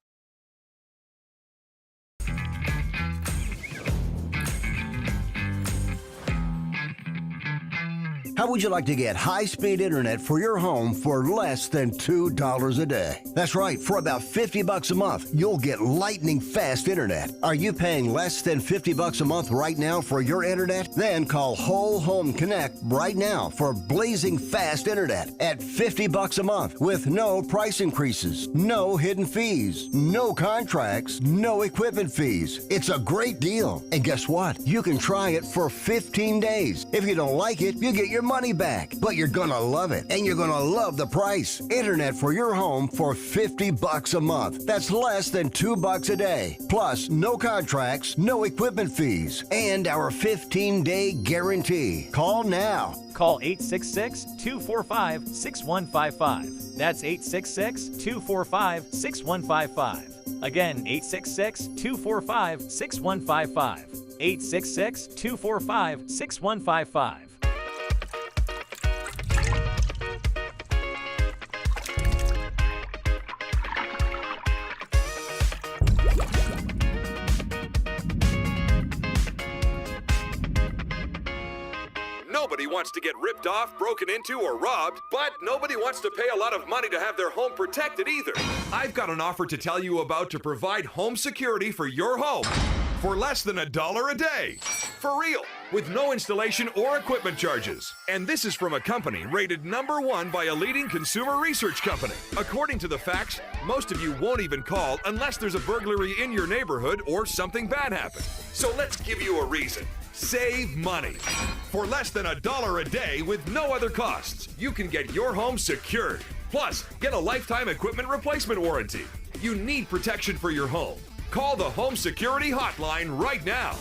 How would you like to get high-speed internet for your home for less than $2 a day? That's right, for about $50 a month, you'll get lightning fast internet. Are you paying less than $50 a month right now for your internet? Then call Whole Home Connect right now for blazing fast internet at $50 a month with no price increases, no hidden fees, no contracts, no equipment fees. It's a great deal. And guess what? You can try it for 15 days. If you don't like it, you get your money back, but you're gonna love it, and you're gonna love the price. Internet for your home for $50 a month. That's less than $2 a day. Plus, no contracts, no equipment fees, and our 15-day guarantee. Call now. Call 866-245-6155. That's 866-245-6155. Again, 866-245-6155. 866-245-6155. Nobody wants to get ripped off, broken into, or robbed, but nobody wants to pay a lot of money to have their home protected either. I've got an offer to tell you about to provide home security for your home for less than $1 a day. For real, with no installation or equipment charges. And this is from a company rated #1 by a leading consumer research company. According to the facts, most of you won't even call unless there's a burglary in your neighborhood or something bad happened. So let's give you a reason. Save money. For less than $1 a day with no other costs, you can get your home secured. Plus, get a lifetime equipment replacement warranty. You need protection for your home. Call the Home Security Hotline right now.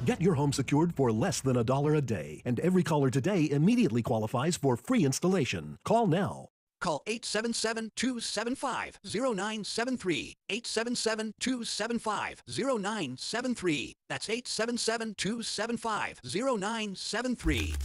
Get your home secured for less than $1 a day, and every caller today immediately qualifies for free installation. Call now. Call 877-275-0973. 877-275-0973. That's 877-275-0973.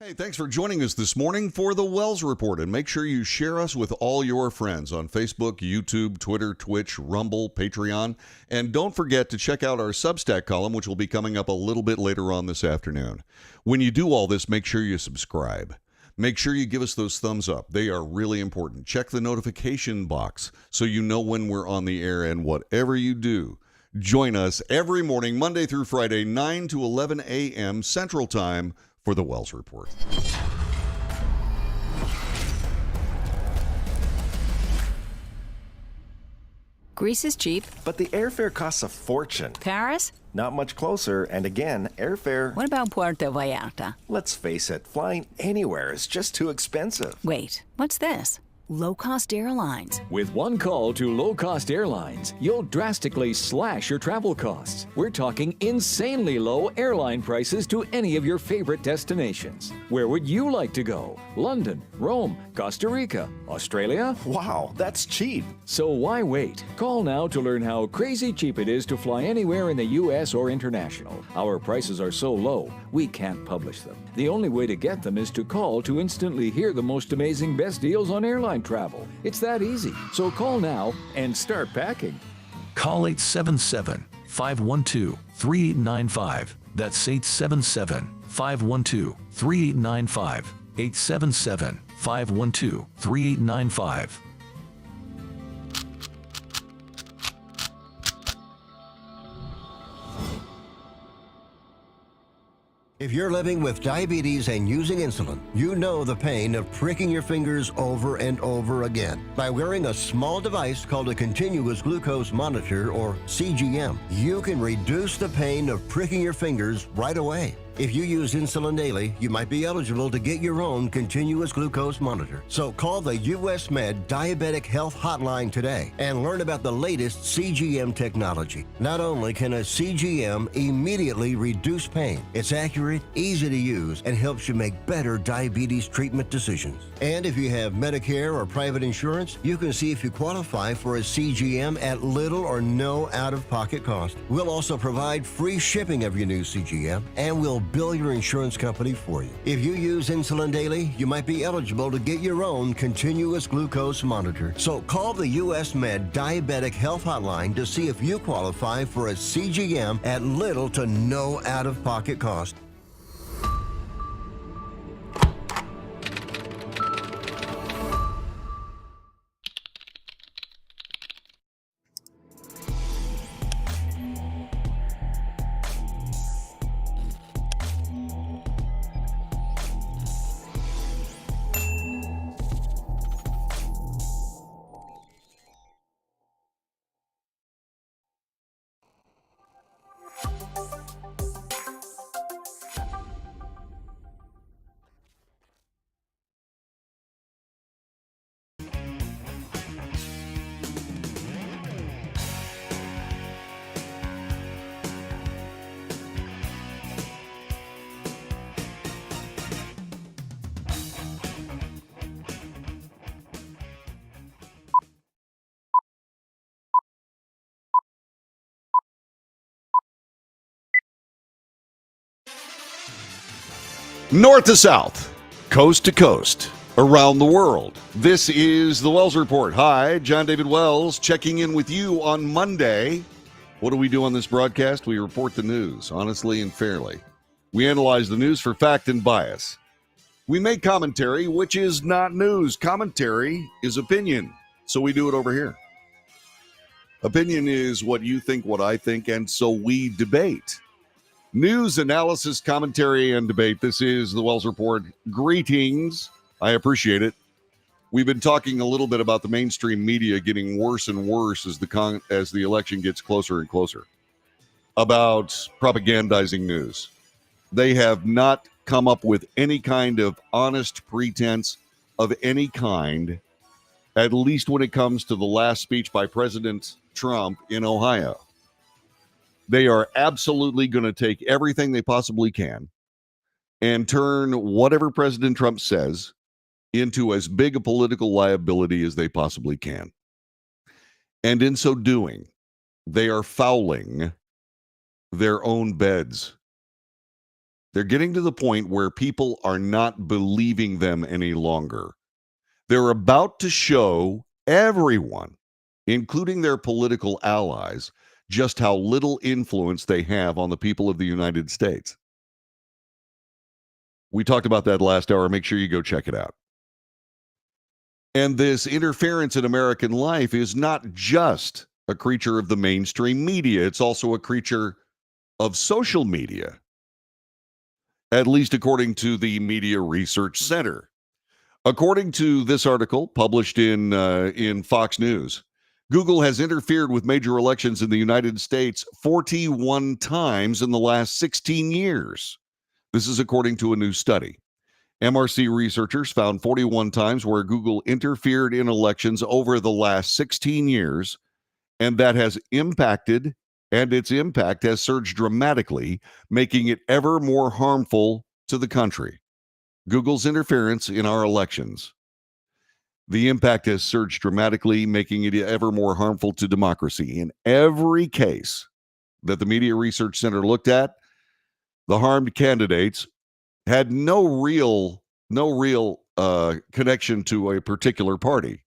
Hey, thanks for joining us this morning for the Wells Report. And make sure you share us with all your friends on Facebook, YouTube, Twitter, Twitch, Rumble, Patreon. And don't forget to check out our Substack column, which will be coming up a little bit later on this afternoon. When you do all this, make sure you subscribe. Make sure you give us those thumbs up. They are really important. Check the notification box so you know when we're on the air. And whatever you do, join us every morning, Monday through Friday, 9 to 11 a.m. Central Time, for the Wells Report. Greece is cheap. But the airfare costs a fortune. Paris? Not much closer, and again, airfare... What about Puerto Vallarta? Let's face it, flying anywhere is just too expensive. Wait, what's this? Low-cost airlines. With one call to low-cost airlines, you'll drastically slash your travel costs. We're talking insanely low airline prices to any of your favorite destinations. Where would you like to go? London, Rome, Costa Rica, Australia? Wow, that's cheap. So why wait? Call now to learn how crazy cheap it is to fly anywhere in the U.S. or international. Our prices are so low, we can't publish them. The only way to get them is to call to instantly hear the most amazing best deals on airline travel. It's that easy. So call now and start packing. Call 877-512-3895. That's 877-512-3895. 877-512-3895. If you're living with diabetes and using insulin, you know the pain of pricking your fingers over and over again. By wearing a small device called a continuous glucose monitor, or CGM, you can reduce the pain of pricking your fingers right away. If you use insulin daily, you might be eligible to get your own continuous glucose monitor. So call the US Med Diabetic Health Hotline today and learn about the latest CGM technology. Not only can a CGM immediately reduce pain, it's accurate, easy to use, and helps you make better diabetes treatment decisions. And if you have Medicare or private insurance, you can see if you qualify for a CGM at little or no out-of-pocket cost. We'll also provide free shipping of your new CGM, and we'll bill your insurance company for you. If you use insulin daily, you might be eligible to get your own continuous glucose monitor. So call the US Med Diabetic Health Hotline to see if you qualify for a CGM at little to no out-of-pocket cost. North to south, coast to coast, around the world. This is the Wells Report. Hi, John David Wells checking in with you on Monday. What do we do on this broadcast? We report the news honestly and fairly. We analyze the news for fact and bias. We make commentary, which is not news. Commentary is opinion, so we do it over here. Opinion is what you think, what I think, and so we debate. News, analysis, commentary, and debate. This is the Wells Report. Greetings. I appreciate it. We've been talking a little bit about the mainstream media getting worse and worse as the election gets closer and closer, about propagandizing news. They have not come up with any kind of honest pretense of any kind, at least when it comes to the last speech by President Trump in Ohio. They are absolutely going to take everything they possibly can and turn whatever President Trump says into as big a political liability as they possibly can. And in so doing, they are fouling their own beds. They're getting to the point where people are not believing them any longer. They're about to show everyone, including their political allies, just how little influence they have on the people of the United States. We talked about that last hour. Make sure you go check it out. And this interference in American life is not just a creature of the mainstream media. It's also a creature of social media, at least according to the Media Research Center. According to this article published in Fox News, Google has interfered with major elections in the United States 41 times in the last 16 years. This is according to a new study. MRC researchers found 41 times where Google interfered in elections over the last 16 years, and that has impacted, and its impact has surged dramatically, making it ever more harmful to the country. Google's interference in our elections. The impact has surged dramatically, making it ever more harmful to democracy. In every case that the Media Research Center looked at, the harmed candidates had no real connection to a particular party.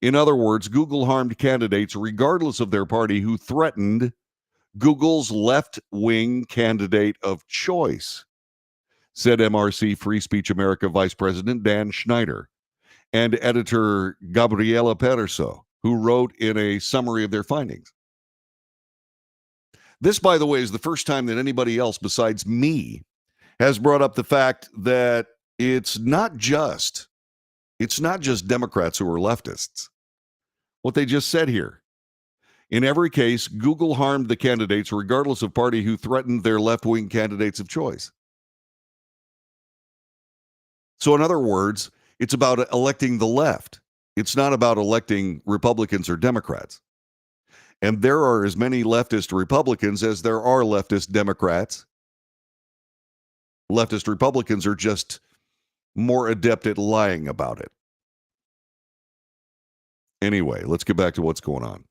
In other words, Google harmed candidates regardless of their party who threatened Google's left-wing candidate of choice, said MRC Free Speech America Vice President Dan Schneider and editor Gabriela Perso, who wrote in a summary of their findings. This, by the way, is the first time that anybody else besides me has brought up the fact that it's not just Democrats who are leftists. What they just said here. In every case, Google harmed the candidates regardless of party who threatened their left-wing candidates of choice. So in other words, it's about electing the left. It's not about electing Republicans or Democrats. And there are as many leftist Republicans as there are leftist Democrats. Leftist Republicans are just more adept at lying about it. Anyway, let's get back to what's going on.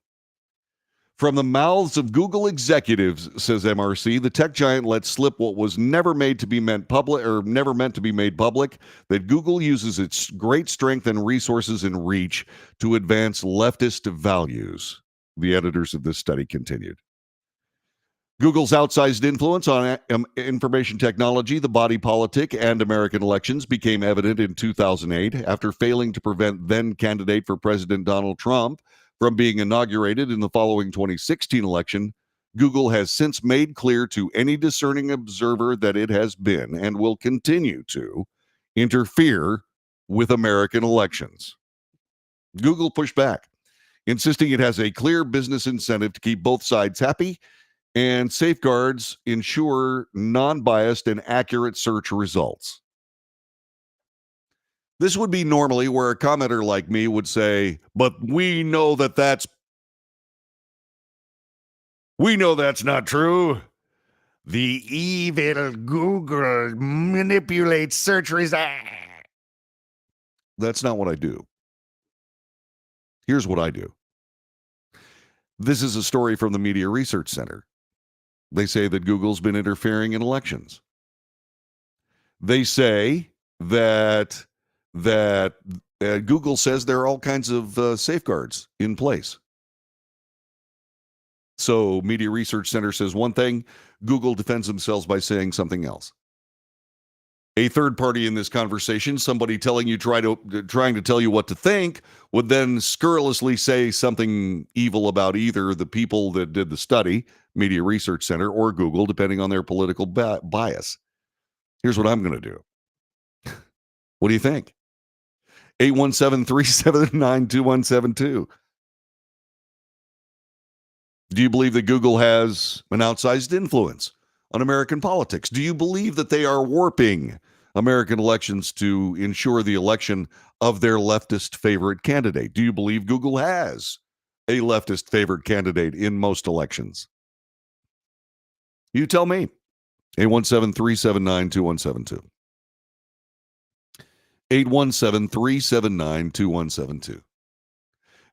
From the mouths of Google executives, says MRC, the tech giant let slip what was never meant to be made public, that Google uses its great strength and resources and reach to advance leftist values. The editors of this study continued. Google's outsized influence on information technology, the body politic, and American elections became evident in 2008 after failing to prevent then-candidate for President Donald Trump from being inaugurated in the following 2016 election. Google has since made clear to any discerning observer that it has been and will continue to interfere with American elections. Google pushed back, insisting it has a clear business incentive to keep both sides happy and safeguards ensure non-biased and accurate search results. This would be normally where a commenter like me would say, but we know that's not true. The evil Google manipulates search results. That's not what I do. Here's what I do. This is a story from the Media Research Center. They say that Google's been interfering in elections. They say that Google says there are all kinds of safeguards in place. So Media Research Center says one thing, Google defends themselves by saying something else. A third party in this conversation, somebody trying to tell you what to think, would then scurrilously say something evil about either the people that did the study, Media Research Center, or Google, depending on their political bias. Here's what I'm going to do. What do you think? 817-379-2172. Do you believe that Google has an outsized influence on American politics? Do you believe that they are warping American elections to ensure the election of their leftist favorite candidate? Do you believe Google has a leftist favorite candidate in most elections? You tell me. 817-379-2172. 817-379-2172.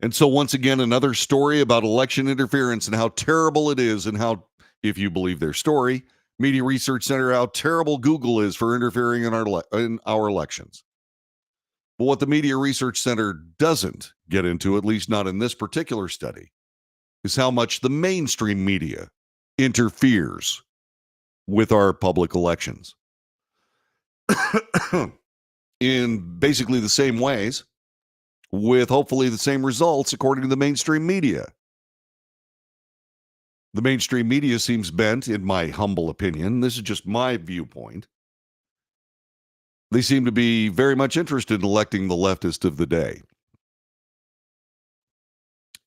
And so once again, another story about election interference and how terrible it is, and how, if you believe their story, Media Research Center, how terrible Google is for interfering in our elections. But what the Media Research Center doesn't get into, at least not in this particular study, is how much the mainstream media interferes with our public elections. In basically the same ways, with hopefully the same results, according to the mainstream media. The mainstream media seems bent, in my humble opinion, this is just my viewpoint, they seem to be very much interested in electing the leftist of the day.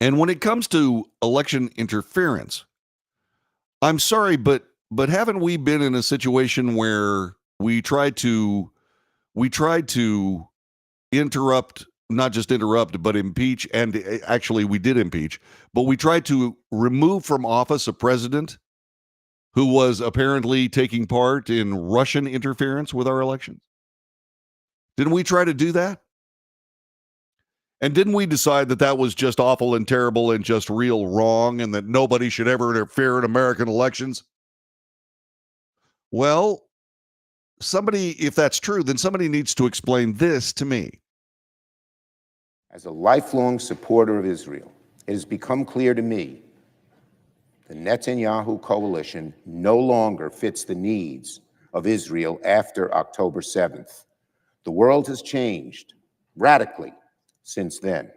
And when it comes to election interference, I'm sorry, but haven't we been in a situation where we tried to interrupt, not just interrupt, but impeach, and actually we did impeach, but we tried to remove from office a president who was apparently taking part in Russian interference with our elections? Didn't we try to do that? And didn't we decide that that was just awful and terrible and just real wrong, and that nobody should ever interfere in American elections? Well, somebody, if that's true, then somebody needs to explain this to me. As a lifelong supporter of Israel, it has become clear to me the Netanyahu coalition no longer fits the needs of Israel after October 7th. The world has changed radically since then,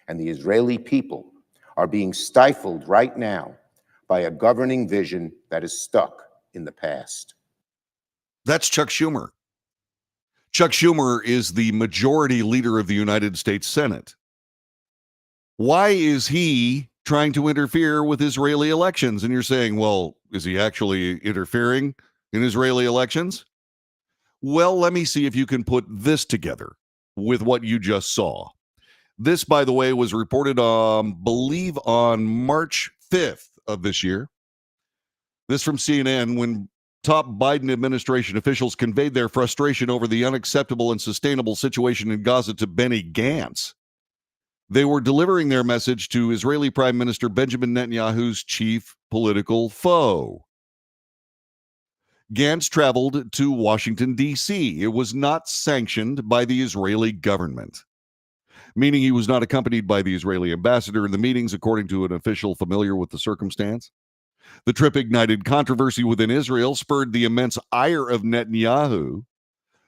and the Israeli people are being stifled right now by a governing vision that is stuck in the past. That's Chuck Schumer. Chuck Schumer is the majority leader of the United States Senate. Why is he trying to interfere with Israeli elections? And you're saying, well, is he actually interfering in Israeli elections? Well, let me see if you can put this together with what you just saw. This, by the way, was reported believe on March 5th of this year. This from CNN, when top Biden administration officials conveyed their frustration over the unacceptable and sustainable situation in Gaza to Benny Gantz. They were delivering their message to Israeli Prime Minister Benjamin Netanyahu's chief political foe. Gantz traveled to Washington, D.C. It was not sanctioned by the Israeli government, meaning he was not accompanied by the Israeli ambassador in the meetings, according to an official familiar with the circumstance. The trip ignited controversy within Israel, spurred the immense ire of Netanyahu,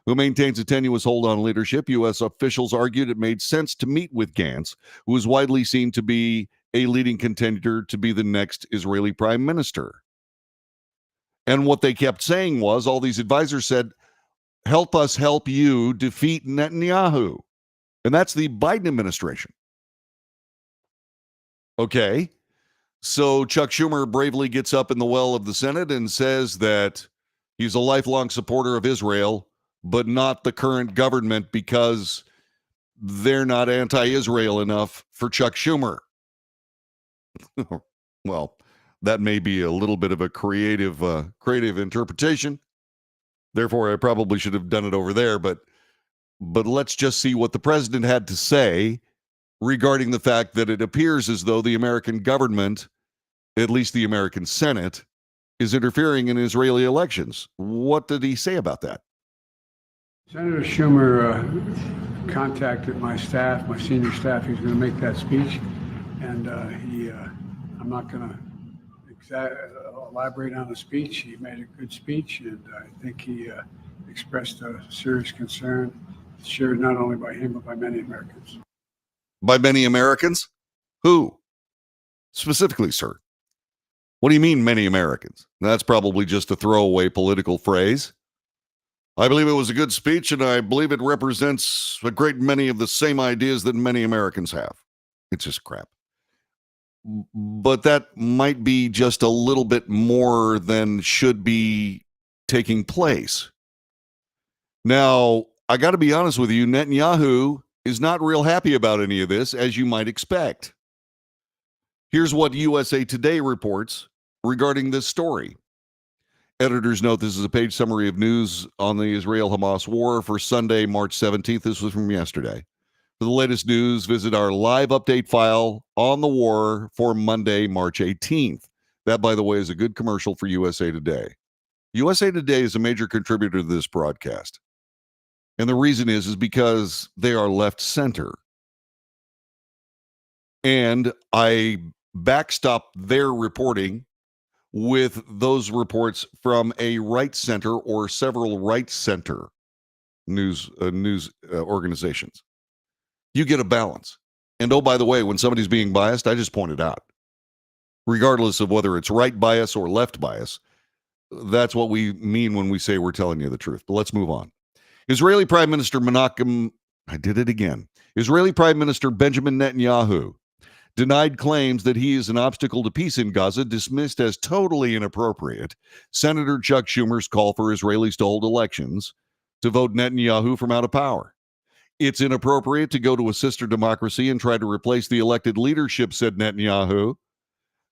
who maintains a tenuous hold on leadership. U.S. officials argued it made sense to meet with Gantz, who is widely seen to be a leading contender to be the next Israeli prime minister. And what they kept saying was, all these advisors said, help us help you defeat Netanyahu. And that's the Biden administration. Okay. So Chuck Schumer bravely gets up in the well of the Senate and says that he's a lifelong supporter of Israel, but not the current government because they're not anti-Israel enough for Chuck Schumer. Well, that may be a little bit of a creative interpretation. Therefore, I probably should have done it over there. But let's just see what the president had to say regarding the fact that it appears as though the American government, at least the American Senate, is interfering in Israeli elections. What did he say about that? Senator Schumer contacted my staff, my senior staff. He's going to make that speech, and I'm not going to elaborate on the speech. He made a good speech, and I think he expressed a serious concern, shared not only by him, but by many Americans. By many Americans? Who? Specifically, sir. What do you mean, many Americans? That's probably just a throwaway political phrase. I believe it was a good speech, and I believe it represents a great many of the same ideas that many Americans have. It's just crap. But that might be just a little bit more than should be taking place. Now, I got to be honest with you, Netanyahu is not real happy about any of this, as you might expect. Here's what USA Today reports regarding this story. Editors note this is a page summary of news on the Israel-Hamas war for Sunday, March 17th. This was from yesterday. For the latest news, visit our live update file on the war for Monday, March 18th. That, by the way, is a good commercial for USA Today. USA Today is a major contributor to this broadcast. And the reason is because they are left center. And I backstop their reporting with those reports from a right center or several right center news organizations. You get a balance. And oh, by the way, when somebody's being biased, I just point it out. Regardless of whether it's right bias or left bias, that's what we mean when we say we're telling you the truth. But let's move on. Israeli Prime Minister Israeli Prime Minister Benjamin Netanyahu denied claims that he is an obstacle to peace in Gaza, dismissed as totally inappropriate Senator Chuck Schumer's call for Israelis to hold elections to vote Netanyahu from out of power. It's inappropriate to go to a sister democracy and try to replace the elected leadership, said Netanyahu.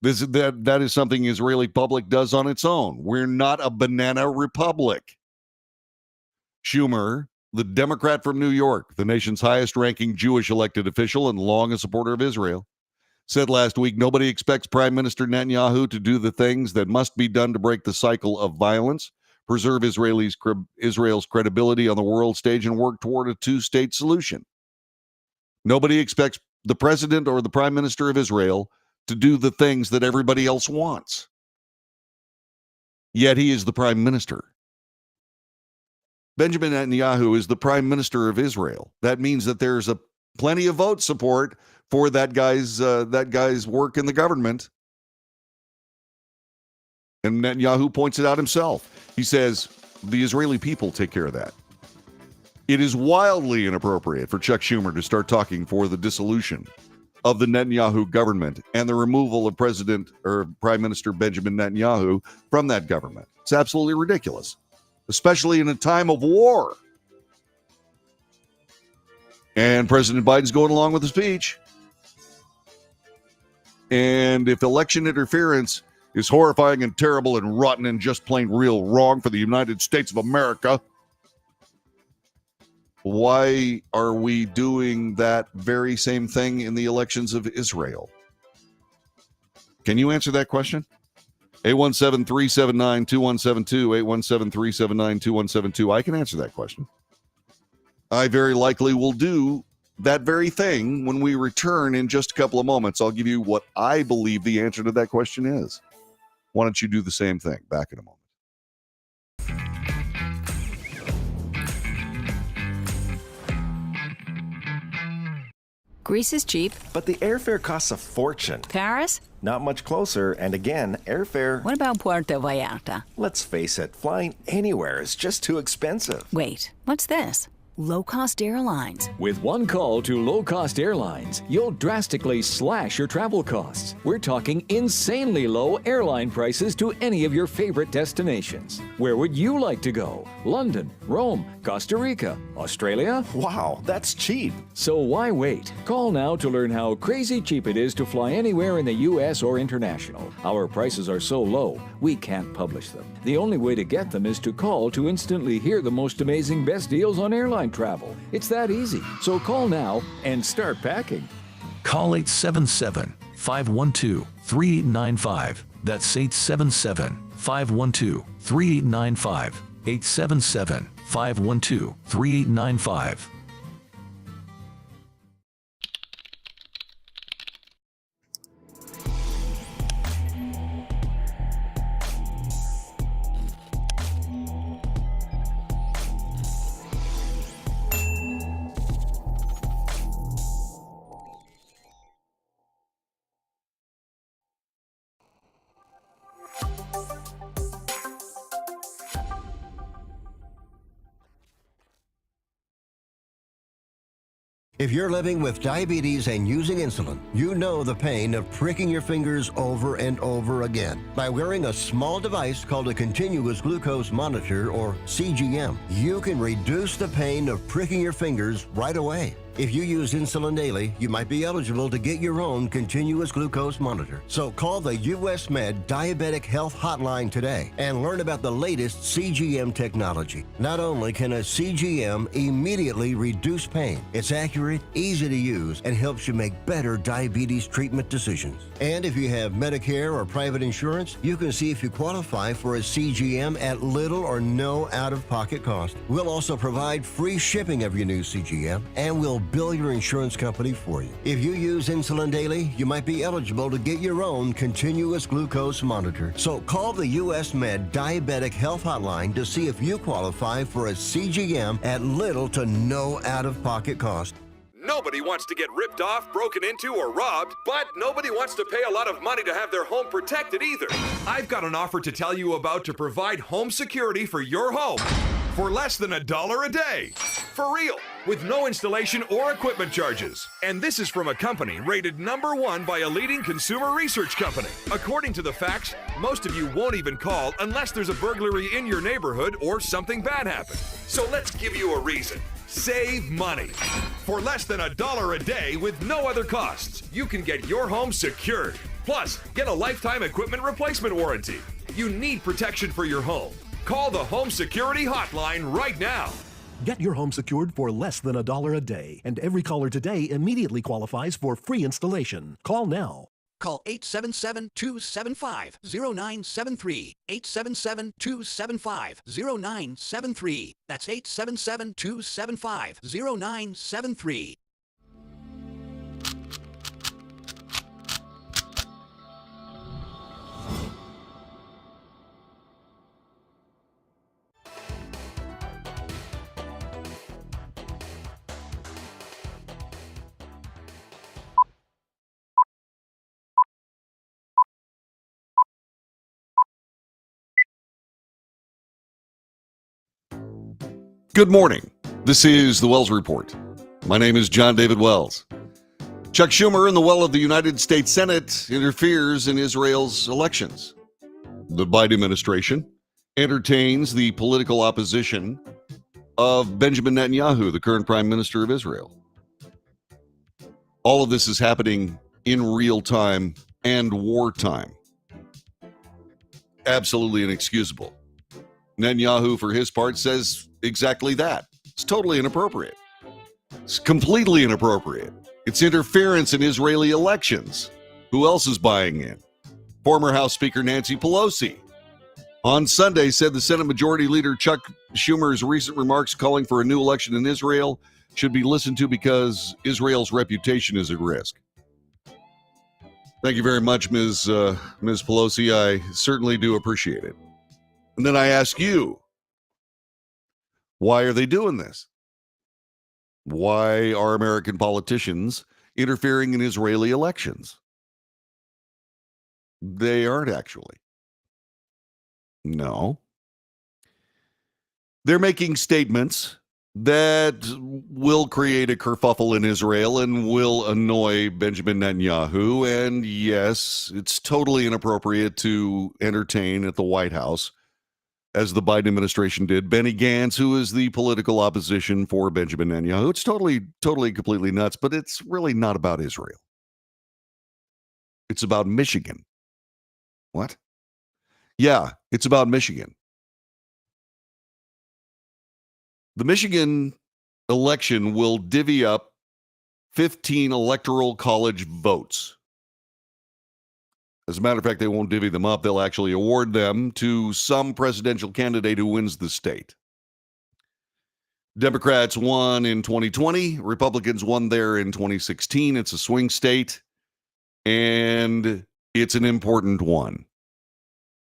That is something Israeli public does on its own. We're not a banana republic. Schumer, the Democrat from New York, the nation's highest-ranking Jewish elected official and long a supporter of Israel, said last week nobody expects Prime Minister Netanyahu to do the things that must be done to break the cycle of violence, preserve Israel's credibility on the world stage, and work toward a two-state solution. Nobody expects the president or the prime minister of Israel to do the things that everybody else wants. Yet he is the prime minister. Benjamin Netanyahu is the prime minister of Israel. That means that there's plenty of vote support for that guy's work in the government. And Netanyahu points it out himself. He says, the Israeli people take care of that. It is wildly inappropriate for Chuck Schumer to start talking for the dissolution of the Netanyahu government and the removal of President or Prime Minister Benjamin Netanyahu from that government. It's absolutely ridiculous. especially in a time of war. And President Biden's going along with the speech. And if election interference is horrifying and terrible and rotten and just plain real wrong for the United States of America, why are we doing that very same thing in the elections of Israel? Can you answer that question? 817-379-2172, 817-379-2172. I can answer that question. I very likely will do that very thing when we return in just a couple of moments. I'll give you what I believe the answer to that question is. Why don't you do the same thing? Back in a moment. Greece is cheap. But the airfare costs a fortune. Paris? Not much closer, and again, airfare... What about Puerto Vallarta? Let's face it, flying anywhere is just too expensive. Wait, what's this? Low-cost airlines. With one call to low-cost airlines, you'll drastically slash your travel costs. We're talking insanely low airline prices to any of your favorite destinations. Where would you like to go? London, Rome, Costa Rica, Australia? Wow, that's cheap. So why wait? Call now to learn how crazy cheap it is to fly anywhere in the U.S. or international. Our prices are so low, we can't publish them. The only way to get them is to call to instantly hear the most amazing best deals on airline travel. It's that easy. So call now and start packing. Call 877-512-3895. That's 877-512-3895. 877-512-3895. If you're living with diabetes and using insulin, you know the pain of pricking your fingers over and over again. By wearing a small device called a continuous glucose monitor, or CGM, you can reduce the pain of pricking your fingers right away. If you use insulin daily, you might be eligible to get your own continuous glucose monitor. So call the US Med Diabetic Health Hotline today and learn about the latest CGM technology. Not only can a CGM immediately reduce pain, it's accurate, easy to use, and helps you make better diabetes treatment decisions. And if you have Medicare or private insurance, you can see if you qualify for a CGM at little or no out-of-pocket cost. We'll also provide free shipping of your new CGM, and we'll bill your insurance company for you. If you use insulin daily, you might be eligible to get your own continuous glucose monitor. So call the US Med Diabetic Health Hotline to see if you qualify for a CGM at little to no out-of-pocket cost. Nobody wants to get ripped off, broken into, or robbed, but nobody wants to pay a lot of money to have their home protected either. I've got an offer to tell you about to provide home security for your home for less than $1 a day. For real, with no installation or equipment charges. And this is from a company rated #1 by a leading consumer research company. According to the facts, most of you won't even call unless there's a burglary in your neighborhood or something bad happened. So let's give you a reason. Save money. For less than $1 a day with no other costs, you can get your home secured. Plus, get a lifetime equipment replacement warranty. You need protection for your home. Call the Home Security Hotline right now. Get your home secured for less than $1 a day, and every caller today immediately qualifies for free installation. Call now. Call 877-275-0973. 877-275-0973. That's 877-275-0973. Good morning. This is the Wells Report. My name is John David Wells. Chuck Schumer in the well of the United States Senate interferes in Israel's elections. The Biden administration entertains the political opposition of Benjamin Netanyahu, the current prime minister of Israel. All of this is happening in real time and wartime. Absolutely inexcusable. Netanyahu, for his part, says exactly that. It's totally inappropriate. It's completely inappropriate. It's interference in Israeli elections. Who else is buying in? Former House Speaker Nancy Pelosi on Sunday said the Senate Majority Leader Chuck Schumer's recent remarks calling for a new election in Israel should be listened to because Israel's reputation is at risk. Thank you very much, Ms. Pelosi. I certainly do appreciate it. And then I ask you, why are they doing this? Why are American politicians interfering in Israeli elections? They aren't actually. No. They're making statements that will create a kerfuffle in Israel and will annoy Benjamin Netanyahu. And yes, it's totally inappropriate to entertain at the White House, as the Biden administration did, Benny Gantz, who is the political opposition for Benjamin Netanyahu. It's totally, completely nuts, but it's really not about Israel. It's about Michigan. What? Yeah, it's about Michigan. The Michigan election will divvy up 15 electoral college votes. As a matter of fact, they won't divvy them up. They'll actually award them to some presidential candidate who wins the state. Democrats won in 2020. Republicans won there in 2016. It's a swing state, and it's an important one.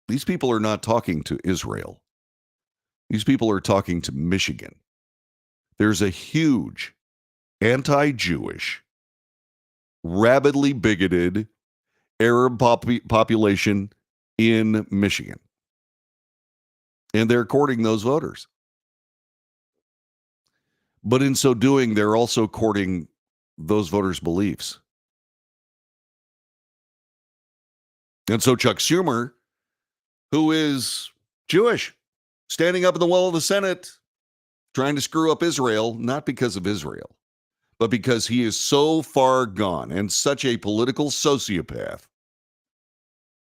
These people are not talking to Israel. These people are talking to Michigan. There's a huge anti-Jewish, rabidly bigoted Arab population in Michigan. And they're courting those voters. But in so doing, they're also courting those voters' beliefs. And so Chuck Schumer, who is Jewish, standing up in the well of the Senate, trying to screw up Israel, not because of Israel, but because he is so far gone and such a political sociopath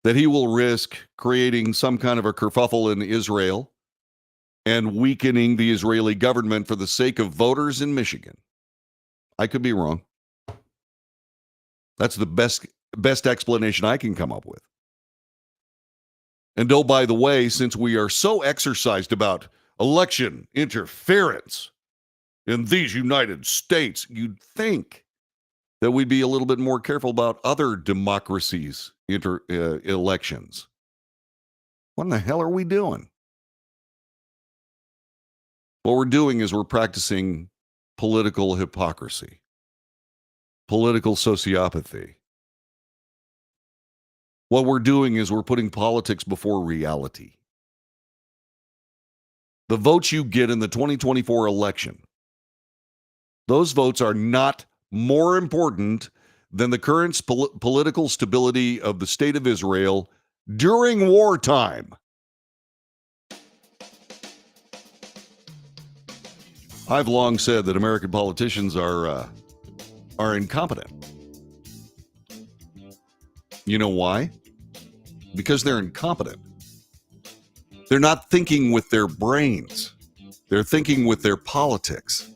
that he will risk creating some kind of a kerfuffle in Israel and weakening the Israeli government for the sake of voters in Michigan. I could be wrong. That's the best explanation I can come up with. And oh, by the way, since we are so exercised about election interference in these United States, you'd think that we'd be a little bit more careful about other democracies' elections. What in the hell are we doing? What we're doing is we're practicing political hypocrisy, political sociopathy. What we're doing is we're putting politics before reality. The votes you get in the 2024 election, those votes are not more important than the current political stability of the state of Israel during wartime. I've long said that American politicians are incompetent. You know why? Because they're incompetent. They're not thinking with their brains. They're thinking with their politics.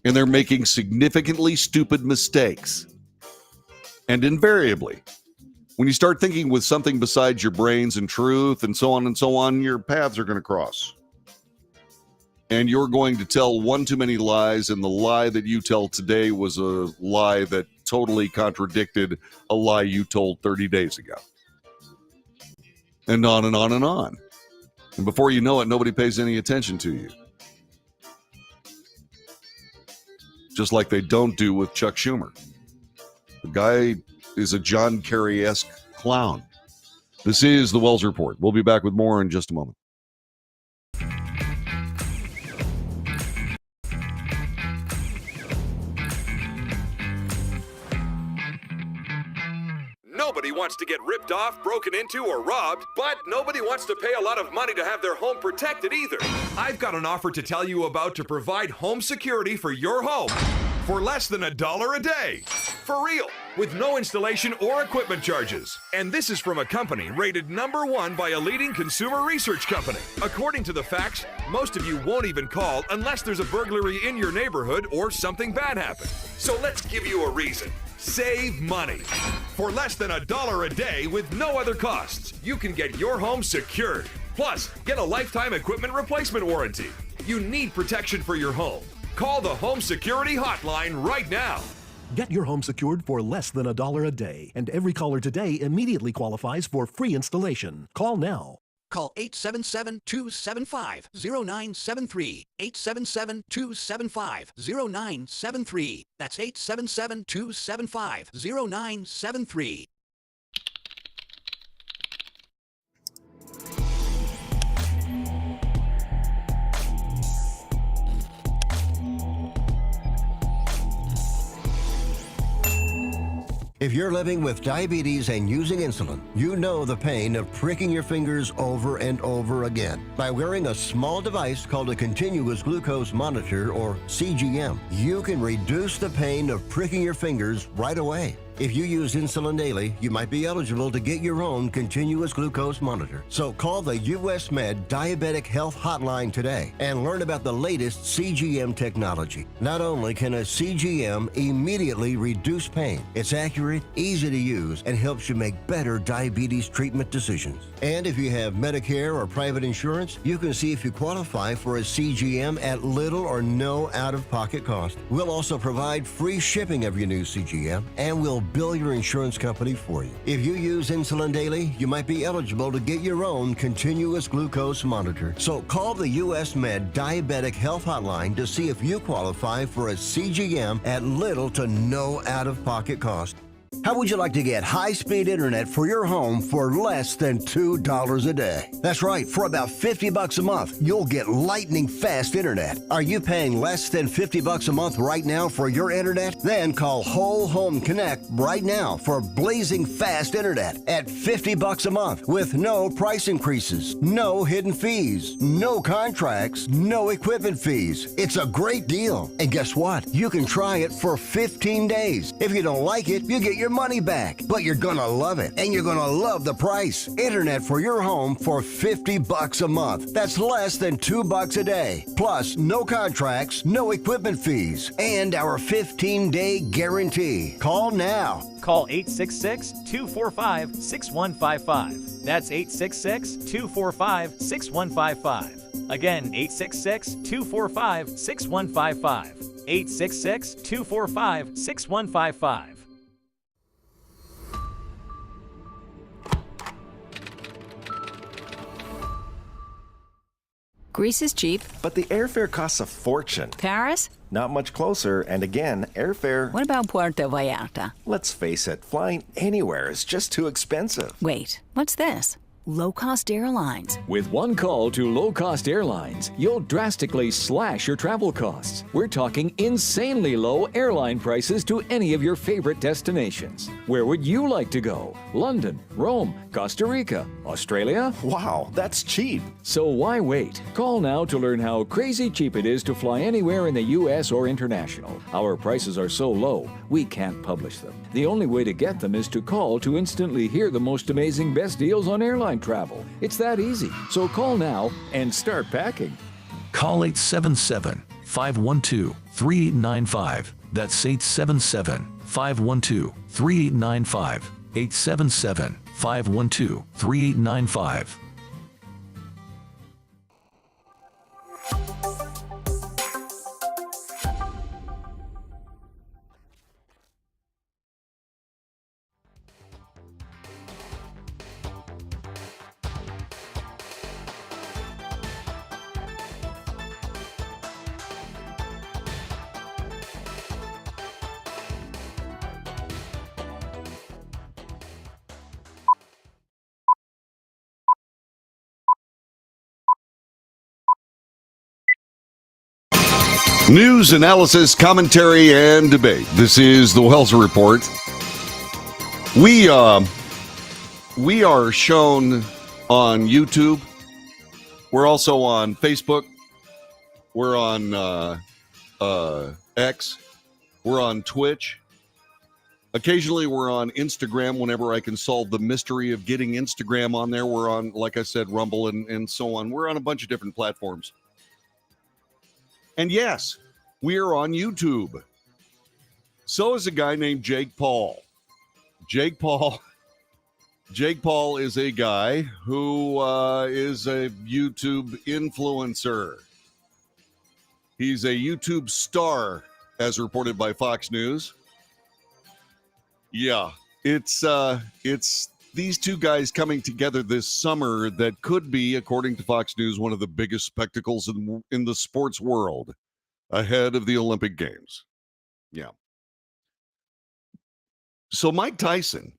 And they're making significantly stupid mistakes. And invariably, when you start thinking with something besides your brains and truth and so on, your paths are going to cross. And you're going to tell one too many lies, and the lie that you tell today was a lie that totally contradicted a lie you told 30 days ago. And on and on and on. And before you know it, nobody pays any attention to you. Just like they don't do with Chuck Schumer. The guy is a John Kerry-esque clown. This is the Wells Report. We'll be back with more in just a moment. nobody wants to get ripped off, broken into, or robbed, but nobody wants to pay a lot of money to have their home protected either. I've got an offer to tell you about to provide home security for your home for less than $1 a day. For real, with no installation or equipment charges. And this is from a company rated #1 by a leading consumer research company. According to the facts, most of you won't even call unless there's a burglary in your neighborhood or something bad happened. So let's give you a reason. Save money. For less than $1 a day with no other costs, you can get your home secured. Plus, get a lifetime equipment replacement warranty. You need protection for your home. Call the Home Security Hotline right now. Get your home secured for less than $1 a day, and every caller today immediately qualifies for free installation. Call now. Call 877-275-0973. 877-275-0973. That's 877-275-0973. If you're living with diabetes and using insulin, you know the pain of pricking your fingers over and over again. By wearing a small device called a continuous glucose monitor, or CGM, you can reduce the pain of pricking your fingers right away. If you use insulin daily, you might be eligible to get your own continuous glucose monitor. So call the US Med Diabetic Health Hotline today and learn about the latest CGM technology. Not only can a CGM immediately reduce pain, it's accurate, easy to use, and helps you make better diabetes treatment decisions. And if you have Medicare or private insurance, you can see if you qualify for a CGM at little or no out-of-pocket cost. We'll also provide free shipping of your new CGM, and we'll bill your insurance company for you. If you use insulin daily, you might be eligible to get your own continuous glucose monitor. So call the US Med Diabetic Health Hotline to see if you qualify for a CGM at little to no out-of-pocket cost. How would you like to get high-speed internet for your home for less than $2 a day? That's right, for about $50 a month, you'll get lightning fast internet. Are you paying less than $50 a month right now for your internet? Then call Whole Home Connect right now for blazing fast internet at $50 a month with no price increases, no hidden fees, no contracts, no equipment fees. It's a great deal. And guess what? You can try it for 15 days. If you don't like it, you get your money back, but you're gonna love it, and you're gonna love the price. Internet for your home for $50 a month. That's less than $2 a day. Plus, no contracts, no equipment fees, and our 15-day guarantee. Call now. Call 866-245-6155. That's 866-245-6155. Again, 866-245-6155. 866-245-6155. Greece is cheap. But the airfare costs a fortune. Paris? Not much closer, and again, airfare... What about Puerto Vallarta? Let's face it, flying anywhere is just too expensive. Wait, what's this? Low-cost airlines. With one call to low-cost airlines, you'll drastically slash your travel costs. We're talking insanely low airline prices to any of your favorite destinations. Where would you like to go? London, Rome, Costa Rica, Australia? Wow, that's cheap. So why wait? Call now to learn how crazy cheap it is to fly anywhere in the U.S. or international. Our prices are so low, we can't publish them. The only way to get them is to call to instantly hear the most amazing best deals on airline travel. It's that easy. So call now and start packing. Call 877-512-3895. That's 877-512-3895. 877-512-3895. News, analysis, commentary, and debate. This is the Wells Report. We We are shown on YouTube. We're also on Facebook. We're on X. We're on Twitch. Occasionally, we're on Instagram whenever I can solve the mystery of getting Instagram on there. We're on, like I said, Rumble and so on. We're on a bunch of different platforms. And yes, we are on YouTube. So is a guy named Jake Paul. Jake Paul is a guy who is a YouTube influencer. He's a YouTube star, as reported by Fox News. Yeah, it's these two guys coming together this summer that could be, according to Fox News, one of the biggest spectacles in the sports world ahead of the Olympic Games. Yeah. So Mike Tyson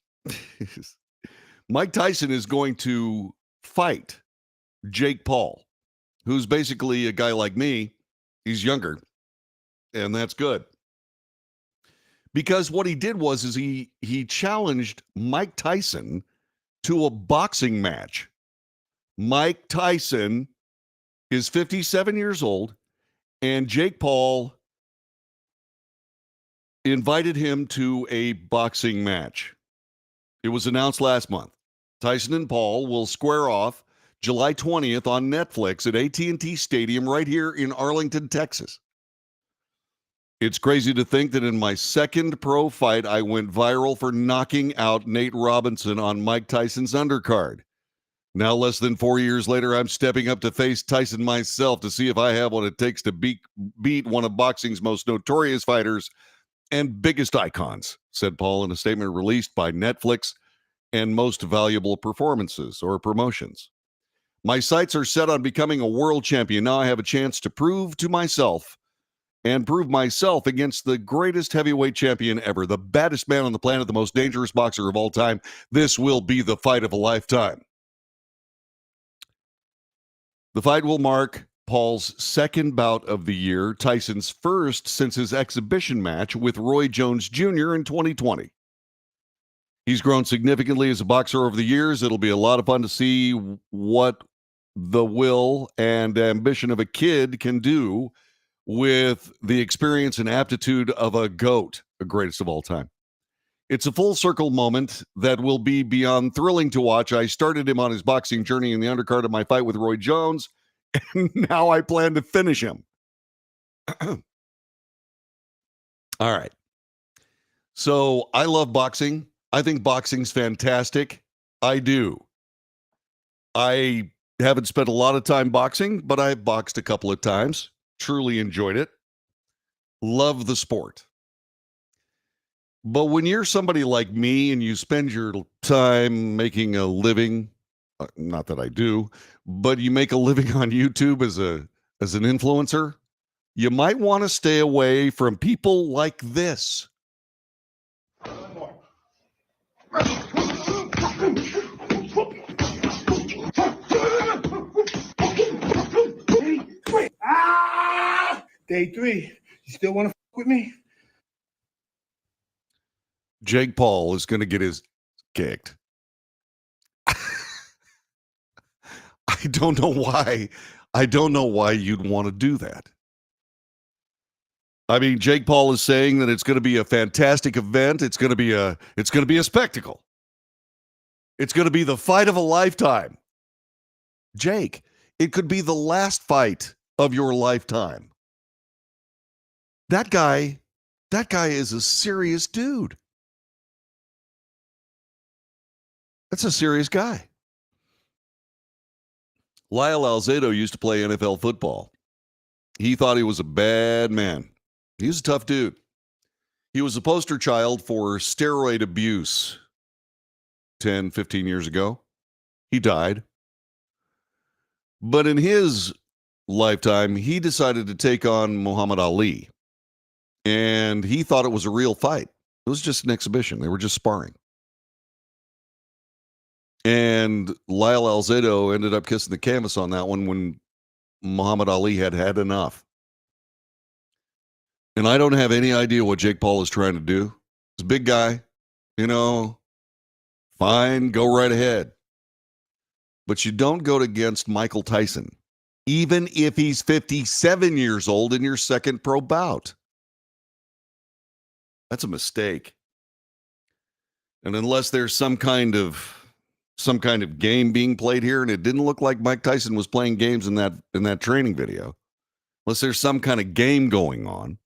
is going to fight Jake Paul, who's basically a guy like me. He's younger, and that's good. Because what he did was he challenged Mike Tyson to a boxing match. Mike Tyson is 57 years old, and Jake Paul invited him to a boxing match. It was announced last month. Tyson and Paul will square off July 20th on Netflix at AT&T Stadium right here in Arlington, Texas. It's crazy to think that in my second pro fight, I went viral for knocking out Nate Robinson on Mike Tyson's undercard. Now, less than 4 years later, I'm stepping up to face Tyson myself to see if I have what it takes to beat one of boxing's most notorious fighters and biggest icons, said Paul in a statement released by Netflix and Most Valuable Performances or Promotions. My sights are set on becoming a world champion. Now I have a chance to prove myself against the greatest heavyweight champion ever, the baddest man on the planet, the most dangerous boxer of all time. This will be the fight of a lifetime. The fight will mark Paul's second bout of the year, Tyson's first since his exhibition match with Roy Jones Jr. in 2020. He's grown significantly as a boxer over the years. It'll be a lot of fun to see what the will and ambition of a kid can do with the experience and aptitude of a GOAT, the greatest of all time. It's a full circle moment that will be beyond thrilling to watch. I started him on his boxing journey in the undercard of my fight with Roy Jones, and now I plan to finish him. All right. So I love boxing. I think boxing's fantastic. I do. I haven't spent a lot of time boxing, but I've boxed a couple of times. Truly enjoyed it. Love the sport. But when you're somebody like me and you spend your time making a living, not that I do, but you make a living on YouTube as an influencer, you might want to stay away from people like this. Day 3. You still want to with me? Jake Paul is going to get his kicked. I don't know why. I don't know why you'd want to do that. I mean, Jake Paul is saying that it's going to be a fantastic event. It's going to be a spectacle. It's going to be the fight of a lifetime. Jake, it could be the last fight of your lifetime. That guy is a serious dude. That's a serious guy. Lyle Alzado used to play NFL football. He thought he was a bad man. He was a tough dude. He was a poster child for steroid abuse 10, 15 years ago. He died. But in his lifetime, he decided to take on Muhammad Ali. And he thought it was a real fight. It was just an exhibition. They were just sparring. And Lyle Alzado ended up kissing the canvas on that one when Muhammad Ali had had enough. And I don't have any idea what Jake Paul is trying to do. He's a big guy, Fine, go right ahead. But you don't go against Michael Tyson, even if he's 57 years old in your second pro bout. That's a mistake. And unless there's some kind of game being played here, and it didn't look like Mike Tyson was playing games in that training video, unless there's some kind of game going on,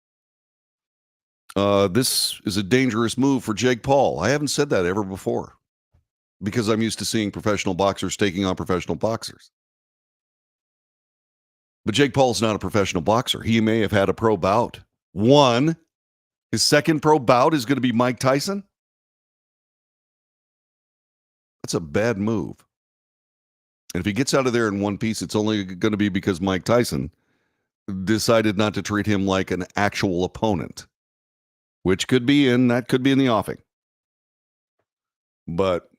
this is a dangerous move for Jake Paul. I haven't said that ever before because I'm used to seeing professional boxers taking on professional boxers. But Jake Paul's not a professional boxer. He may have had a pro bout. His second pro bout is going to be Mike Tyson. That's a bad move. And if he gets out of there in one piece, it's only going to be because Mike Tyson decided not to treat him like an actual opponent, which could be in the offing. But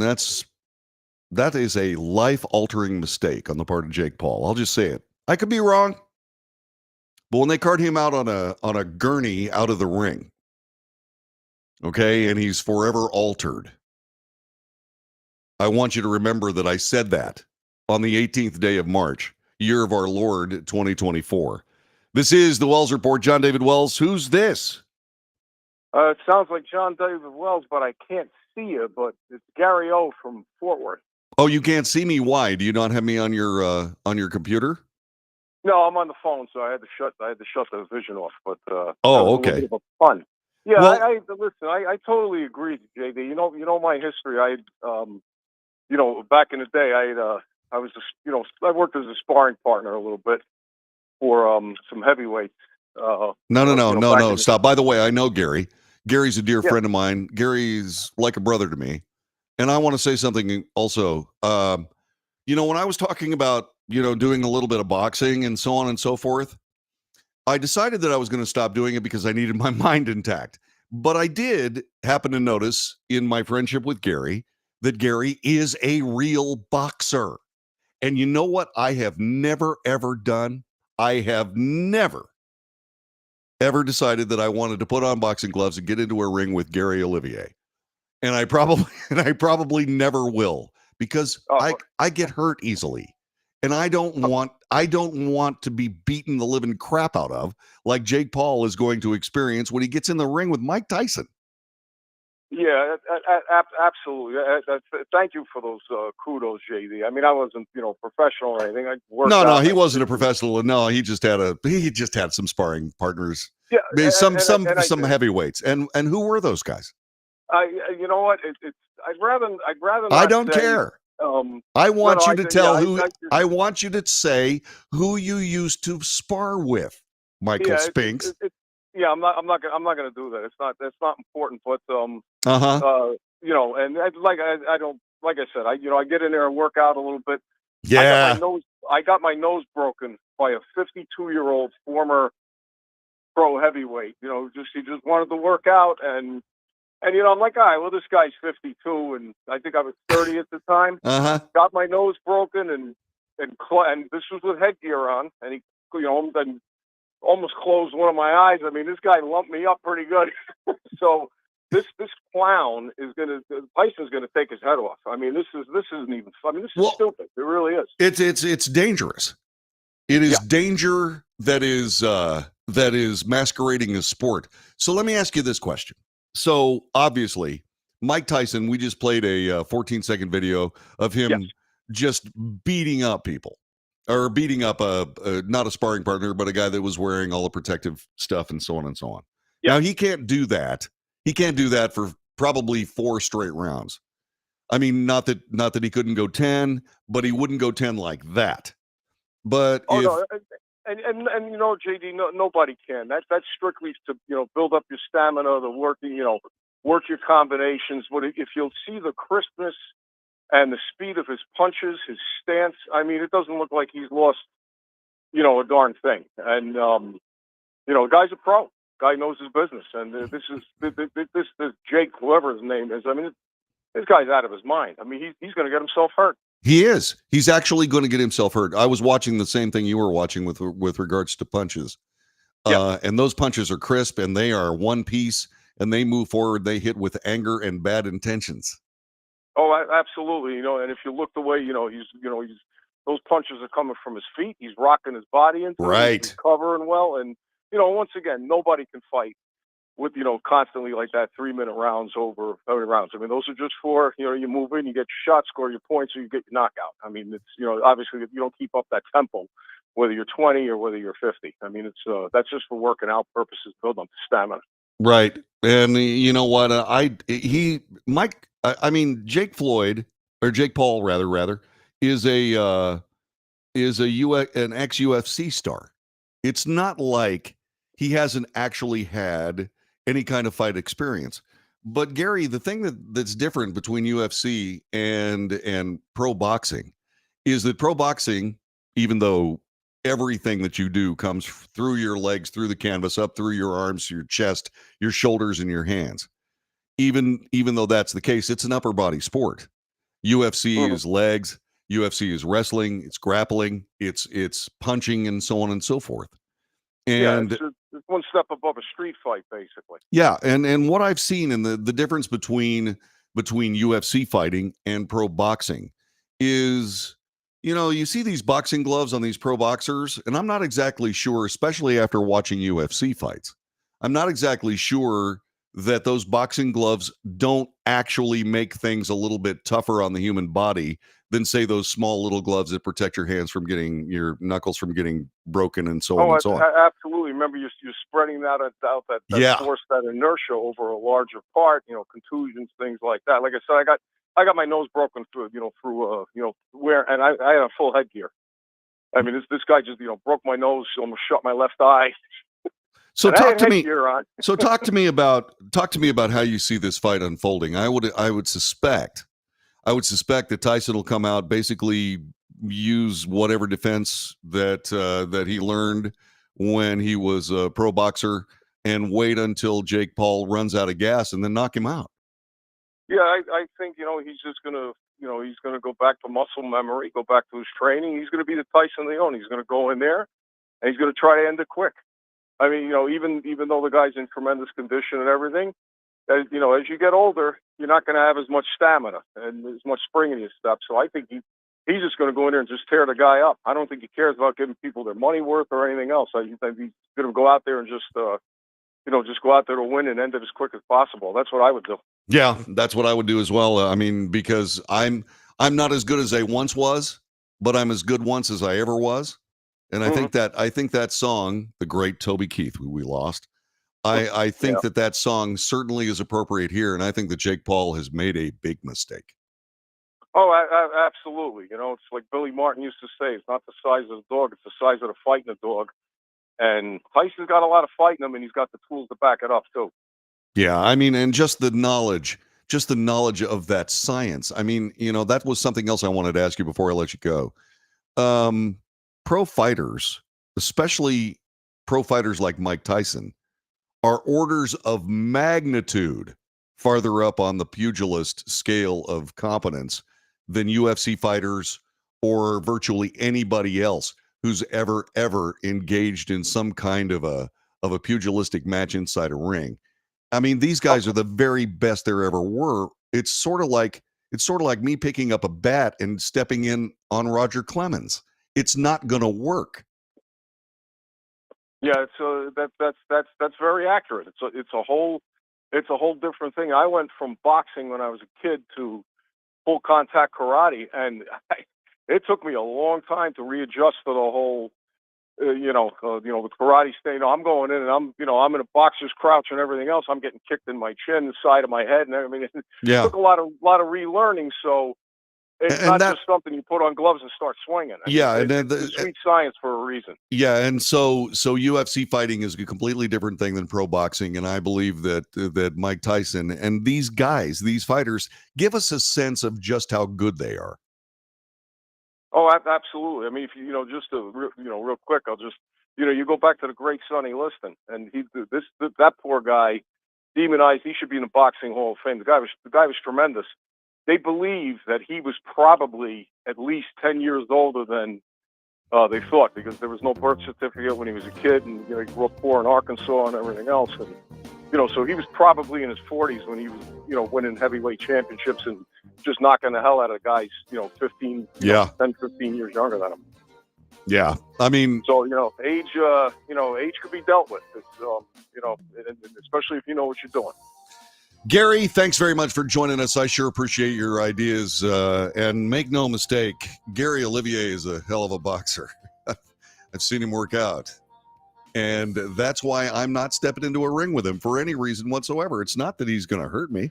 that is a life-altering mistake on the part of Jake Paul. I'll just say it. I could be wrong. But when they cart him out on a gurney out of the ring, okay, and he's forever altered, I want you to remember that I said that on the 18th day of March, year of our Lord 2024. This is the Wells Report. John David Wells. Who's this? It sounds like John David Wells, but I can't see you. But it's Gary O from Fort Worth. Oh, you can't see me? Why? Do you not have me on your computer? No, I'm on the phone, so I had to shut the vision off. But oh, okay. A bit of fun. Yeah, well, I listen. I totally agree, JD. You know my history. Back in the day, I was I worked as a sparring partner a little bit for some heavyweights. No. Stop. By the way, I know Gary. Gary's a dear friend of mine. Gary's like a brother to me. And I want to say something also. When I was talking about, doing a little bit of boxing and so on and so forth, I decided that I was going to stop doing it because I needed my mind intact. But I did happen to notice in my friendship with Gary that Gary is a real boxer. And you know what I have never, ever done? I have never, ever decided that I wanted to put on boxing gloves and get into a ring with Gary Olivier. And I probably never will because I get hurt easily. And I don't want to be beaten the living crap out of like Jake Paul is going to experience when he gets in the ring with Mike Tyson. Yeah, absolutely. Thank you for those kudos, JD. I mean, I wasn't, professional or anything. I worked. No, he wasn't a professional. No, he just had some sparring partners. Yeah, some heavyweights. And who were those guys? You know what? I'd rather. I don't care. I want you to tell who. I want you to say who you used to spar with, Michael Spinks. Yeah, I'm not gonna do that. That's not important. But and like I said, I get in there and work out a little bit. Yeah. I got my nose broken by a 52-year-old former pro heavyweight. He just wanted to work out and I'm like, all right, well, this guy's 52 and I think I was 30 at the time. Got my nose broken and this was with headgear on and he then almost closed one of my eyes. I mean, this guy lumped me up pretty good. So this clown Tyson's gonna take his head off. I mean, this isn't even. I mean, this is stupid. It really is. It's dangerous. It is danger that is masquerading as sport. So let me ask you this question. So obviously, Mike Tyson. We just played a 14-second video of him just beating up people. Or beating up not a sparring partner, but a guy that was wearing all the protective stuff and so on and so on. Yep. Now, he can't do that. He can't do that for probably 4 straight rounds. I mean, not that he couldn't go 10, but he wouldn't go 10 like that. But no, and JD, nobody can. That's strictly to build up your stamina, the working, work your combinations. But if you'll see the crispness and the speed of his punches, his stance, I mean, it doesn't look like he's lost, a darn thing. And, guy's a pro. Guy knows his business. And this Jake, whoever his name is, I mean, this guy's out of his mind. I mean, he's going to get himself hurt. He is. He's actually going to get himself hurt. I was watching the same thing you were watching with regards to punches. And those punches are crisp and they are one piece and they move forward. They hit with anger and bad intentions. Oh, absolutely. And if you look the way, he's those punches are coming from his feet. He's rocking his body into it. Right. He's recovering well. And, once again, nobody can fight with, constantly like that 3-minute rounds over how many rounds. I mean, those are just for, you move in, you get your shot, score your points, or you get your knockout. I mean, it's, obviously you don't keep up that tempo, whether you're 20 or whether you're 50. I mean, it's, that's just for working out purposes, building up stamina. Right. And you know what? Jake Floyd, or Jake Paul rather, is an ex-UFC star. It's not like he hasn't actually had any kind of fight experience. But Gary, the thing that's different between UFC and pro boxing is that pro boxing, even though everything that you do comes through your legs, through the canvas, up through your arms, your chest, your shoulders, and your hands, even though that's the case, it's an upper body sport. UFC is legs, UFC is wrestling, it's grappling, it's punching, and so on and so forth. And it's one step above a street fight, basically. yeah, and what I've seen in the difference between UFC fighting and pro boxing is, you see these boxing gloves on these pro boxers, and I'm not exactly sure, especially after watching UFC fights, I'm not exactly sure that those boxing gloves don't actually make things a little bit tougher on the human body than, say, those small little gloves that protect your hands from getting your knuckles from getting broken and so on and so on. Absolutely. Remember, you're spreading that force, that inertia over a larger part. Contusions, things like that. Like I said, I got my nose broken through and I had a full headgear. I mean, this guy just broke my nose, almost shut my left eye. So talk to me. So talk to me about how you see this fight unfolding. I would suspect that Tyson will come out, basically use whatever defense that he learned when he was a pro boxer, and wait until Jake Paul runs out of gas and then knock him out. Yeah, I think he's just gonna go back to muscle memory, go back to his training. He's gonna be the Tyson Leone. He's gonna go in there and he's gonna try to end it quick. I mean, even though the guy's in tremendous condition and everything, as you get older, you're not going to have as much stamina and as much spring in your step. So I think he's just going to go in there and just tear the guy up. I don't think he cares about giving people their money worth or anything else. I think he's going to go out there and just go out there to win and end it as quick as possible. That's what I would do. Yeah, that's what I would do as well. I mean, because I'm not as good as I once was, but I'm as good once as I ever was. And I think that song, the great Toby Keith, we lost. I think that song certainly is appropriate here, and I think that Jake Paul has made a big mistake. Oh, absolutely. It's like Billy Martin used to say, it's not the size of the dog, it's the size of the fight in the dog. And Tyson's got a lot of fight in him, and he's got the tools to back it up, too. Yeah, I mean, and just the knowledge of that science. I mean, that was something else I wanted to ask you before I let you go. Pro fighters, especially pro fighters like Mike Tyson, are orders of magnitude farther up on the pugilist scale of competence than UFC fighters or virtually anybody else who's ever engaged in some kind of a pugilistic match inside a ring. I mean, these guys are the very best there ever were. It's sort of like me picking up a bat and stepping in on Roger Clemens. It's not going to work. Yeah, that's very accurate. It's a whole different thing. I went from boxing when I was a kid to full contact karate, and it took me a long time to readjust to the whole, the karate stay. I'm going in and I'm in a boxer's crouch and everything else. I'm getting kicked in my chin, the side of my head, and everything. It took a lot of relearning. So it's not just something you put on gloves and start swinging. It's sweet science for a reason. Yeah, and so UFC fighting is a completely different thing than pro boxing, and I believe that Mike Tyson and these guys, these fighters, give us a sense of just how good they are. Oh, absolutely. I mean, if real quick, I'll just, you go back to the great Sonny Liston, and that poor guy, demonized. He should be in the Boxing Hall of Fame. The guy was tremendous. They believe that he was probably at least 10 years older than they thought, because there was no birth certificate when he was a kid, and he grew up poor in Arkansas and everything else. And so he was probably in his 40s when he was winning heavyweight championships and just knocking the hell out of guys, 15, Yeah. 10, 15 years younger than him. Yeah. I mean, So, age could be dealt with. It's, and especially if you know what you're doing. Gary, thanks very much for joining us. I sure appreciate your ideas. And make no mistake, Gary Olivier is a hell of a boxer. I've seen him work out. And that's why I'm not stepping into a ring with him for any reason whatsoever. It's not that he's going to hurt me.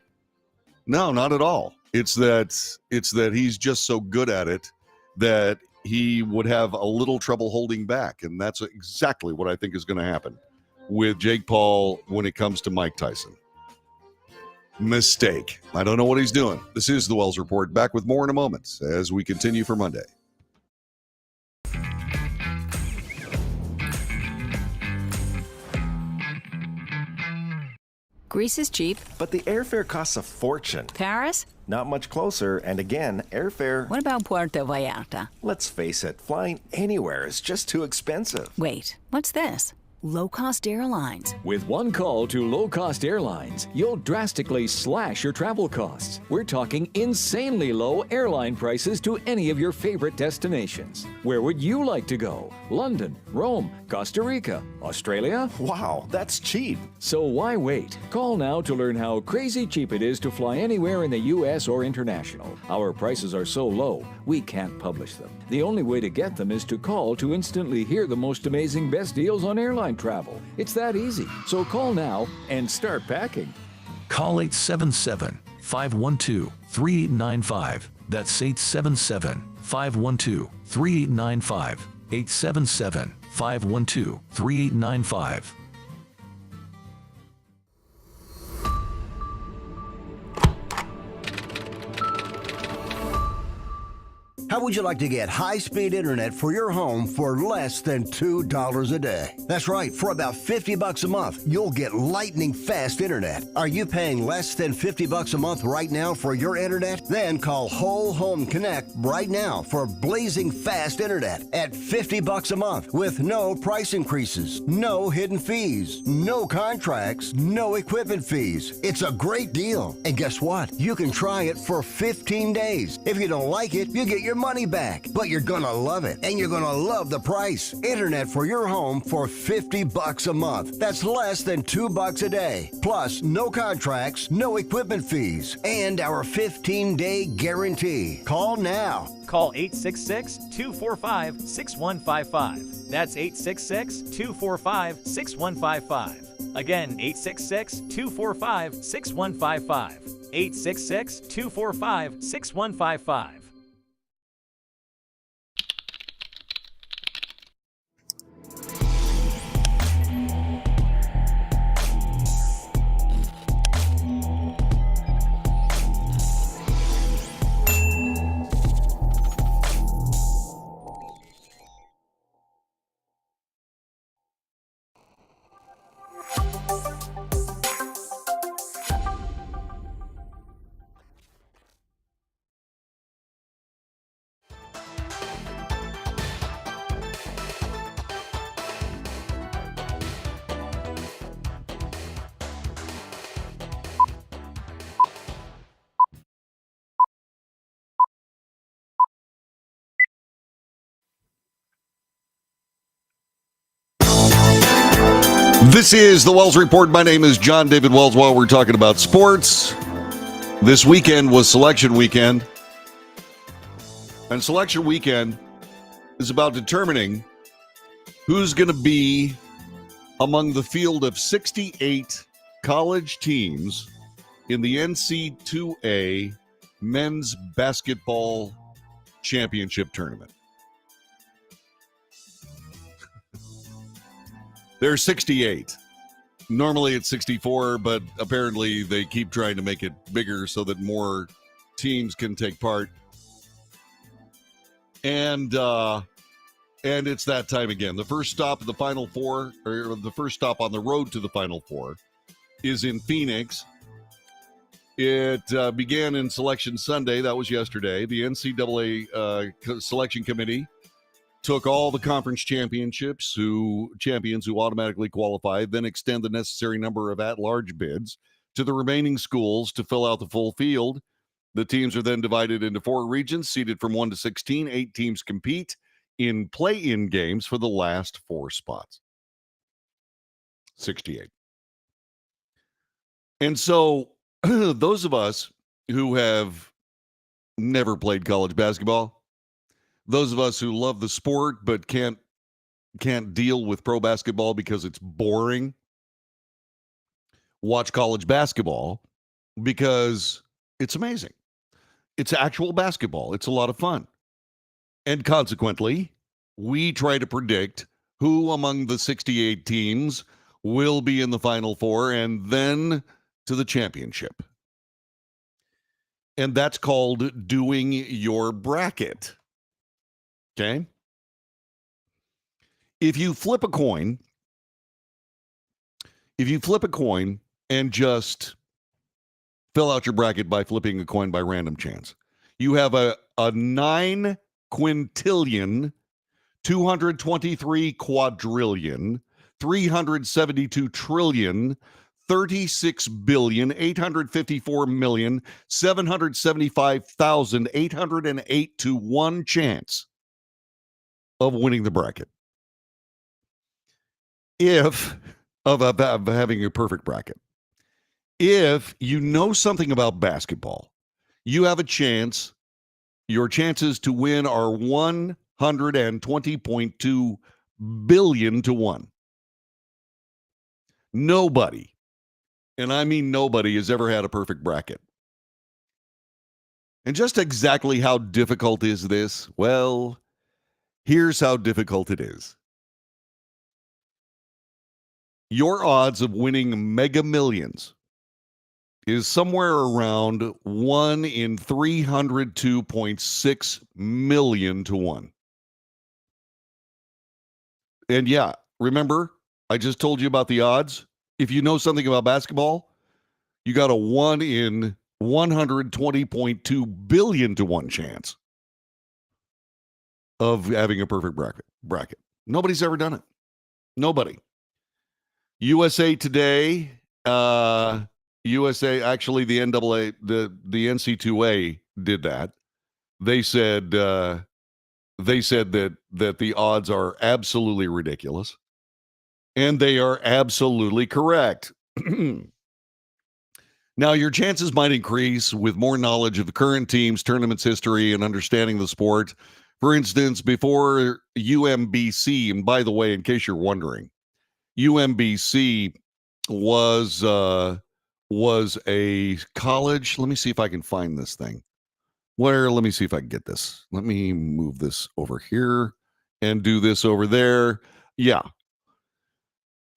No, not at all. It's that he's just so good at it that he would have a little trouble holding back. And that's exactly what I think is going to happen with Jake Paul when it comes to Mike Tyson. Mistake. I don't know what he's doing. This is the Wells Report. Back with more in a moment as we continue for Monday. Greece is cheap. But the airfare costs a fortune. Paris? Not much closer, and again, airfare... What about Puerto Vallarta? Let's face it, flying anywhere is just too expensive. Wait, what's this? Low-cost airlines. With one call to low-cost airlines, you'll drastically slash your travel costs. We're talking insanely low airline prices to any of your favorite destinations. Where would you like to go? London, Rome, Costa Rica, Australia? Wow, that's cheap. So why wait? Call now to learn how crazy cheap it is to fly anywhere in the U.S. or international. Our prices are so low, we can't publish them. The only way to get them is to call to instantly hear the most amazing best deals on airline travel. It's that easy. So call now and start packing. Call 877-512-3895. That's 877-512-3895. 877-512-3895. How would you like to get high-speed internet for your home for less than $2 a day? That's right, for about $50 a month, you'll get lightning-fast internet. Are you paying less than $50 a month right now for your internet? Then call Whole Home Connect right now for blazing fast internet at $50 a month with no price increases, no hidden fees, no contracts, no equipment fees. It's a great deal. And guess what? You can try it for 15 days. If you don't like it, you get your money back, but you're gonna love it, and you're gonna love the price. Internet for your home for $50 a month. That's less than $2 a day. Plus, no contracts, no equipment fees, and our 15-day guarantee. Call now. Call 866-245-6155. That's 866-245-6155. Again, 866-245-6155. 866-245-6155. This is the Wells Report. My name is John David Wells. While we're talking about sports, this weekend was selection weekend. And selection weekend is about determining who's going to be among the field of 68 college teams in the NC2A men's basketball championship tournament. There's 68. Normally it's 64, but apparently they keep trying to make it bigger so that more teams can take part. And it's that time again. The first stop of the Final Four, or the first stop on the road to the Final Four, is in Phoenix. It began in Selection Sunday. That was yesterday. The NCAA Selection Committee took all the conference champions who automatically qualified, then extend the necessary number of at-large bids to the remaining schools to fill out the full field. The teams are then divided into 4 regions, seeded from 1 to 16. 8 teams compete in play-in games for the last 4 spots. 68. And so those of us who have never played college basketball, those of us who love the sport but can't deal with pro basketball because it's boring, watch college basketball because it's amazing. It's actual basketball. It's a lot of fun. And consequently, we try to predict who among the 68 teams will be in the Final Four and then to the championship. And that's called doing your bracket. Okay? If you flip a coin and just fill out your bracket by flipping a coin by random chance, you have a 9 quintillion, 223 quadrillion, 372 trillion, 36 billion, 854 million, 775,808 to 1 chance of winning the bracket. Of having a perfect bracket. If you know something about basketball, you have a chance. Your chances to win are 120.2 billion to 1. Nobody, and I mean nobody, has ever had a perfect bracket. And just exactly how difficult is this? Well, here's how difficult it is. Your odds of winning Mega Millions is somewhere around 1 in 302.6 million to 1. And yeah, remember, I just told you about the odds. If you know something about basketball, you got a 1 in 120.2 billion to 1 chance of having a perfect bracket. Nobody's ever done it. Nobody. USA Today, USA, actually the NCAA, the NC2A did that. They said that the odds are absolutely ridiculous, and they are absolutely correct. Now, your chances might increase with more knowledge of the current team's tournament's history and understanding the sport. For instance, before UMBC, and by the way, in case you're wondering, UMBC was a college. Let me see if I can find this thing. Let me see if I can get this. Let me move this over here and do this over there. Yeah.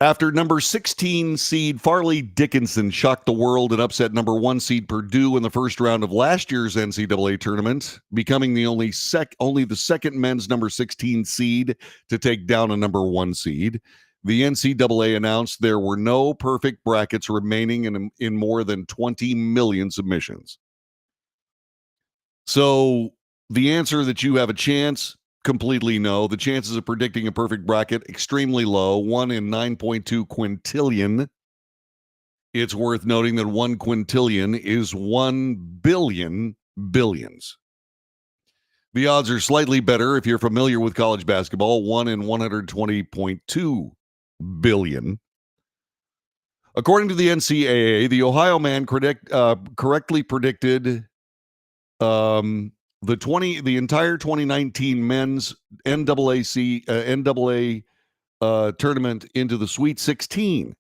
After number 16 seed Farley Dickinson shocked the world and upset number 1 seed Purdue in the first round of last year's NCAA tournament, becoming the only the second men's number 16 seed to take down a number 1 seed, the NCAA announced there were no perfect brackets remaining in more than 20 million submissions. So the answer that you have a chance, completely no. The chances of predicting a perfect bracket, extremely low, 1 in 9.2 quintillion. It's worth noting that 1 quintillion is 1 billion billions. The odds are slightly better if you're familiar with college basketball, 1 in 120.2 billion. According to the NCAA, the Ohio man correctly predicted the entire 2019 men's NCAA tournament into the Sweet 16,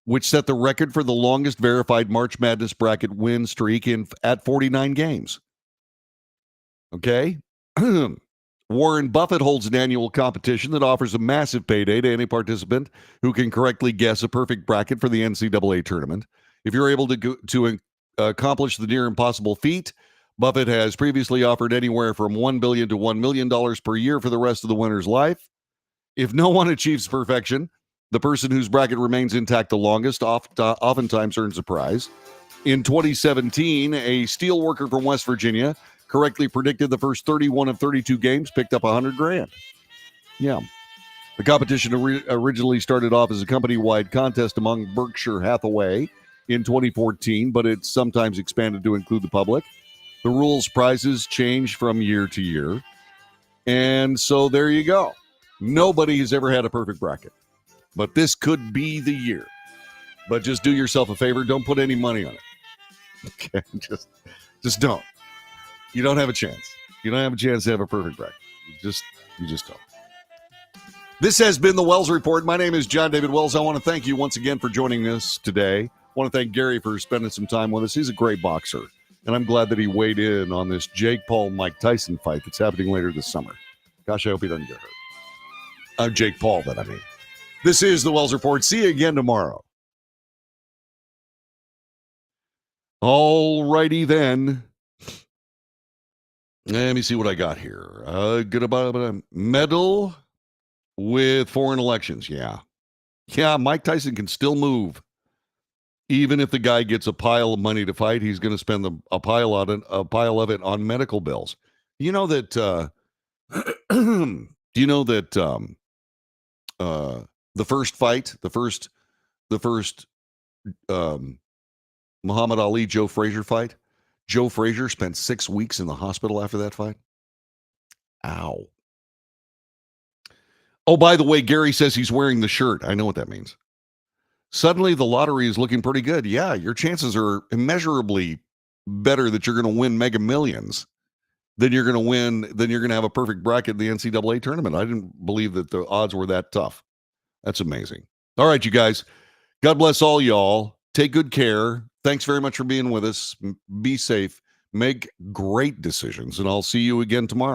which set the record for the longest verified March Madness bracket win streak at 49 games. Okay? Warren Buffett holds an annual competition that offers a massive payday to any participant who can correctly guess a perfect bracket for the NCAA tournament. If you're able to accomplish the near impossible feat, Buffett has previously offered anywhere from $1 billion to $1 million per year for the rest of the winner's life. If no one achieves perfection, the person whose bracket remains intact the longest oftentimes earns a prize. In 2017, a steel worker from West Virginia correctly predicted the first 31 of 32 games, picked up $100,000. Yeah. The competition originally started off as a company-wide contest among Berkshire Hathaway in 2014, but it's sometimes expanded to include the public. The rules, prizes change from year to year. And so there you go. Nobody has ever had a perfect bracket. But this could be the year. But just do yourself a favor. Don't put any money on it. Okay? Just don't. You don't have a chance. You don't have a chance to have a perfect bracket. You just don't. This has been the Wells Report. My name is John David Wells. I want to thank you once again for joining us today. I want to thank Gary for spending some time with us. He's a great boxer. And I'm glad that he weighed in on this Jake Paul-Mike Tyson fight that's happening later this summer. Gosh, I hope he doesn't get hurt. Jake Paul, I mean. This is the Wells Report. See you again tomorrow. All righty then. Let me see what I got here. Good about a medal with foreign elections. Yeah, Mike Tyson can still move. Even if the guy gets a pile of money to fight, he's going to spend a pile of it on medical bills. You know that do you know that the first fight, the first Muhammad Ali Joe Frazier fight, Joe Frazier spent 6 weeks in the hospital after that fight. Ow. Oh, by the way, Gary says he's wearing the shirt. I know what that means. Suddenly the lottery is looking pretty good. Yeah, your chances are immeasurably better that you're going to win Mega Millions than you're going to have a perfect bracket in the NCAA tournament. I didn't believe that the odds were that tough. That's amazing. All right, you guys. God bless all y'all. Take good care. Thanks very much for being with us. Be safe. Make great decisions, and I'll see you again tomorrow.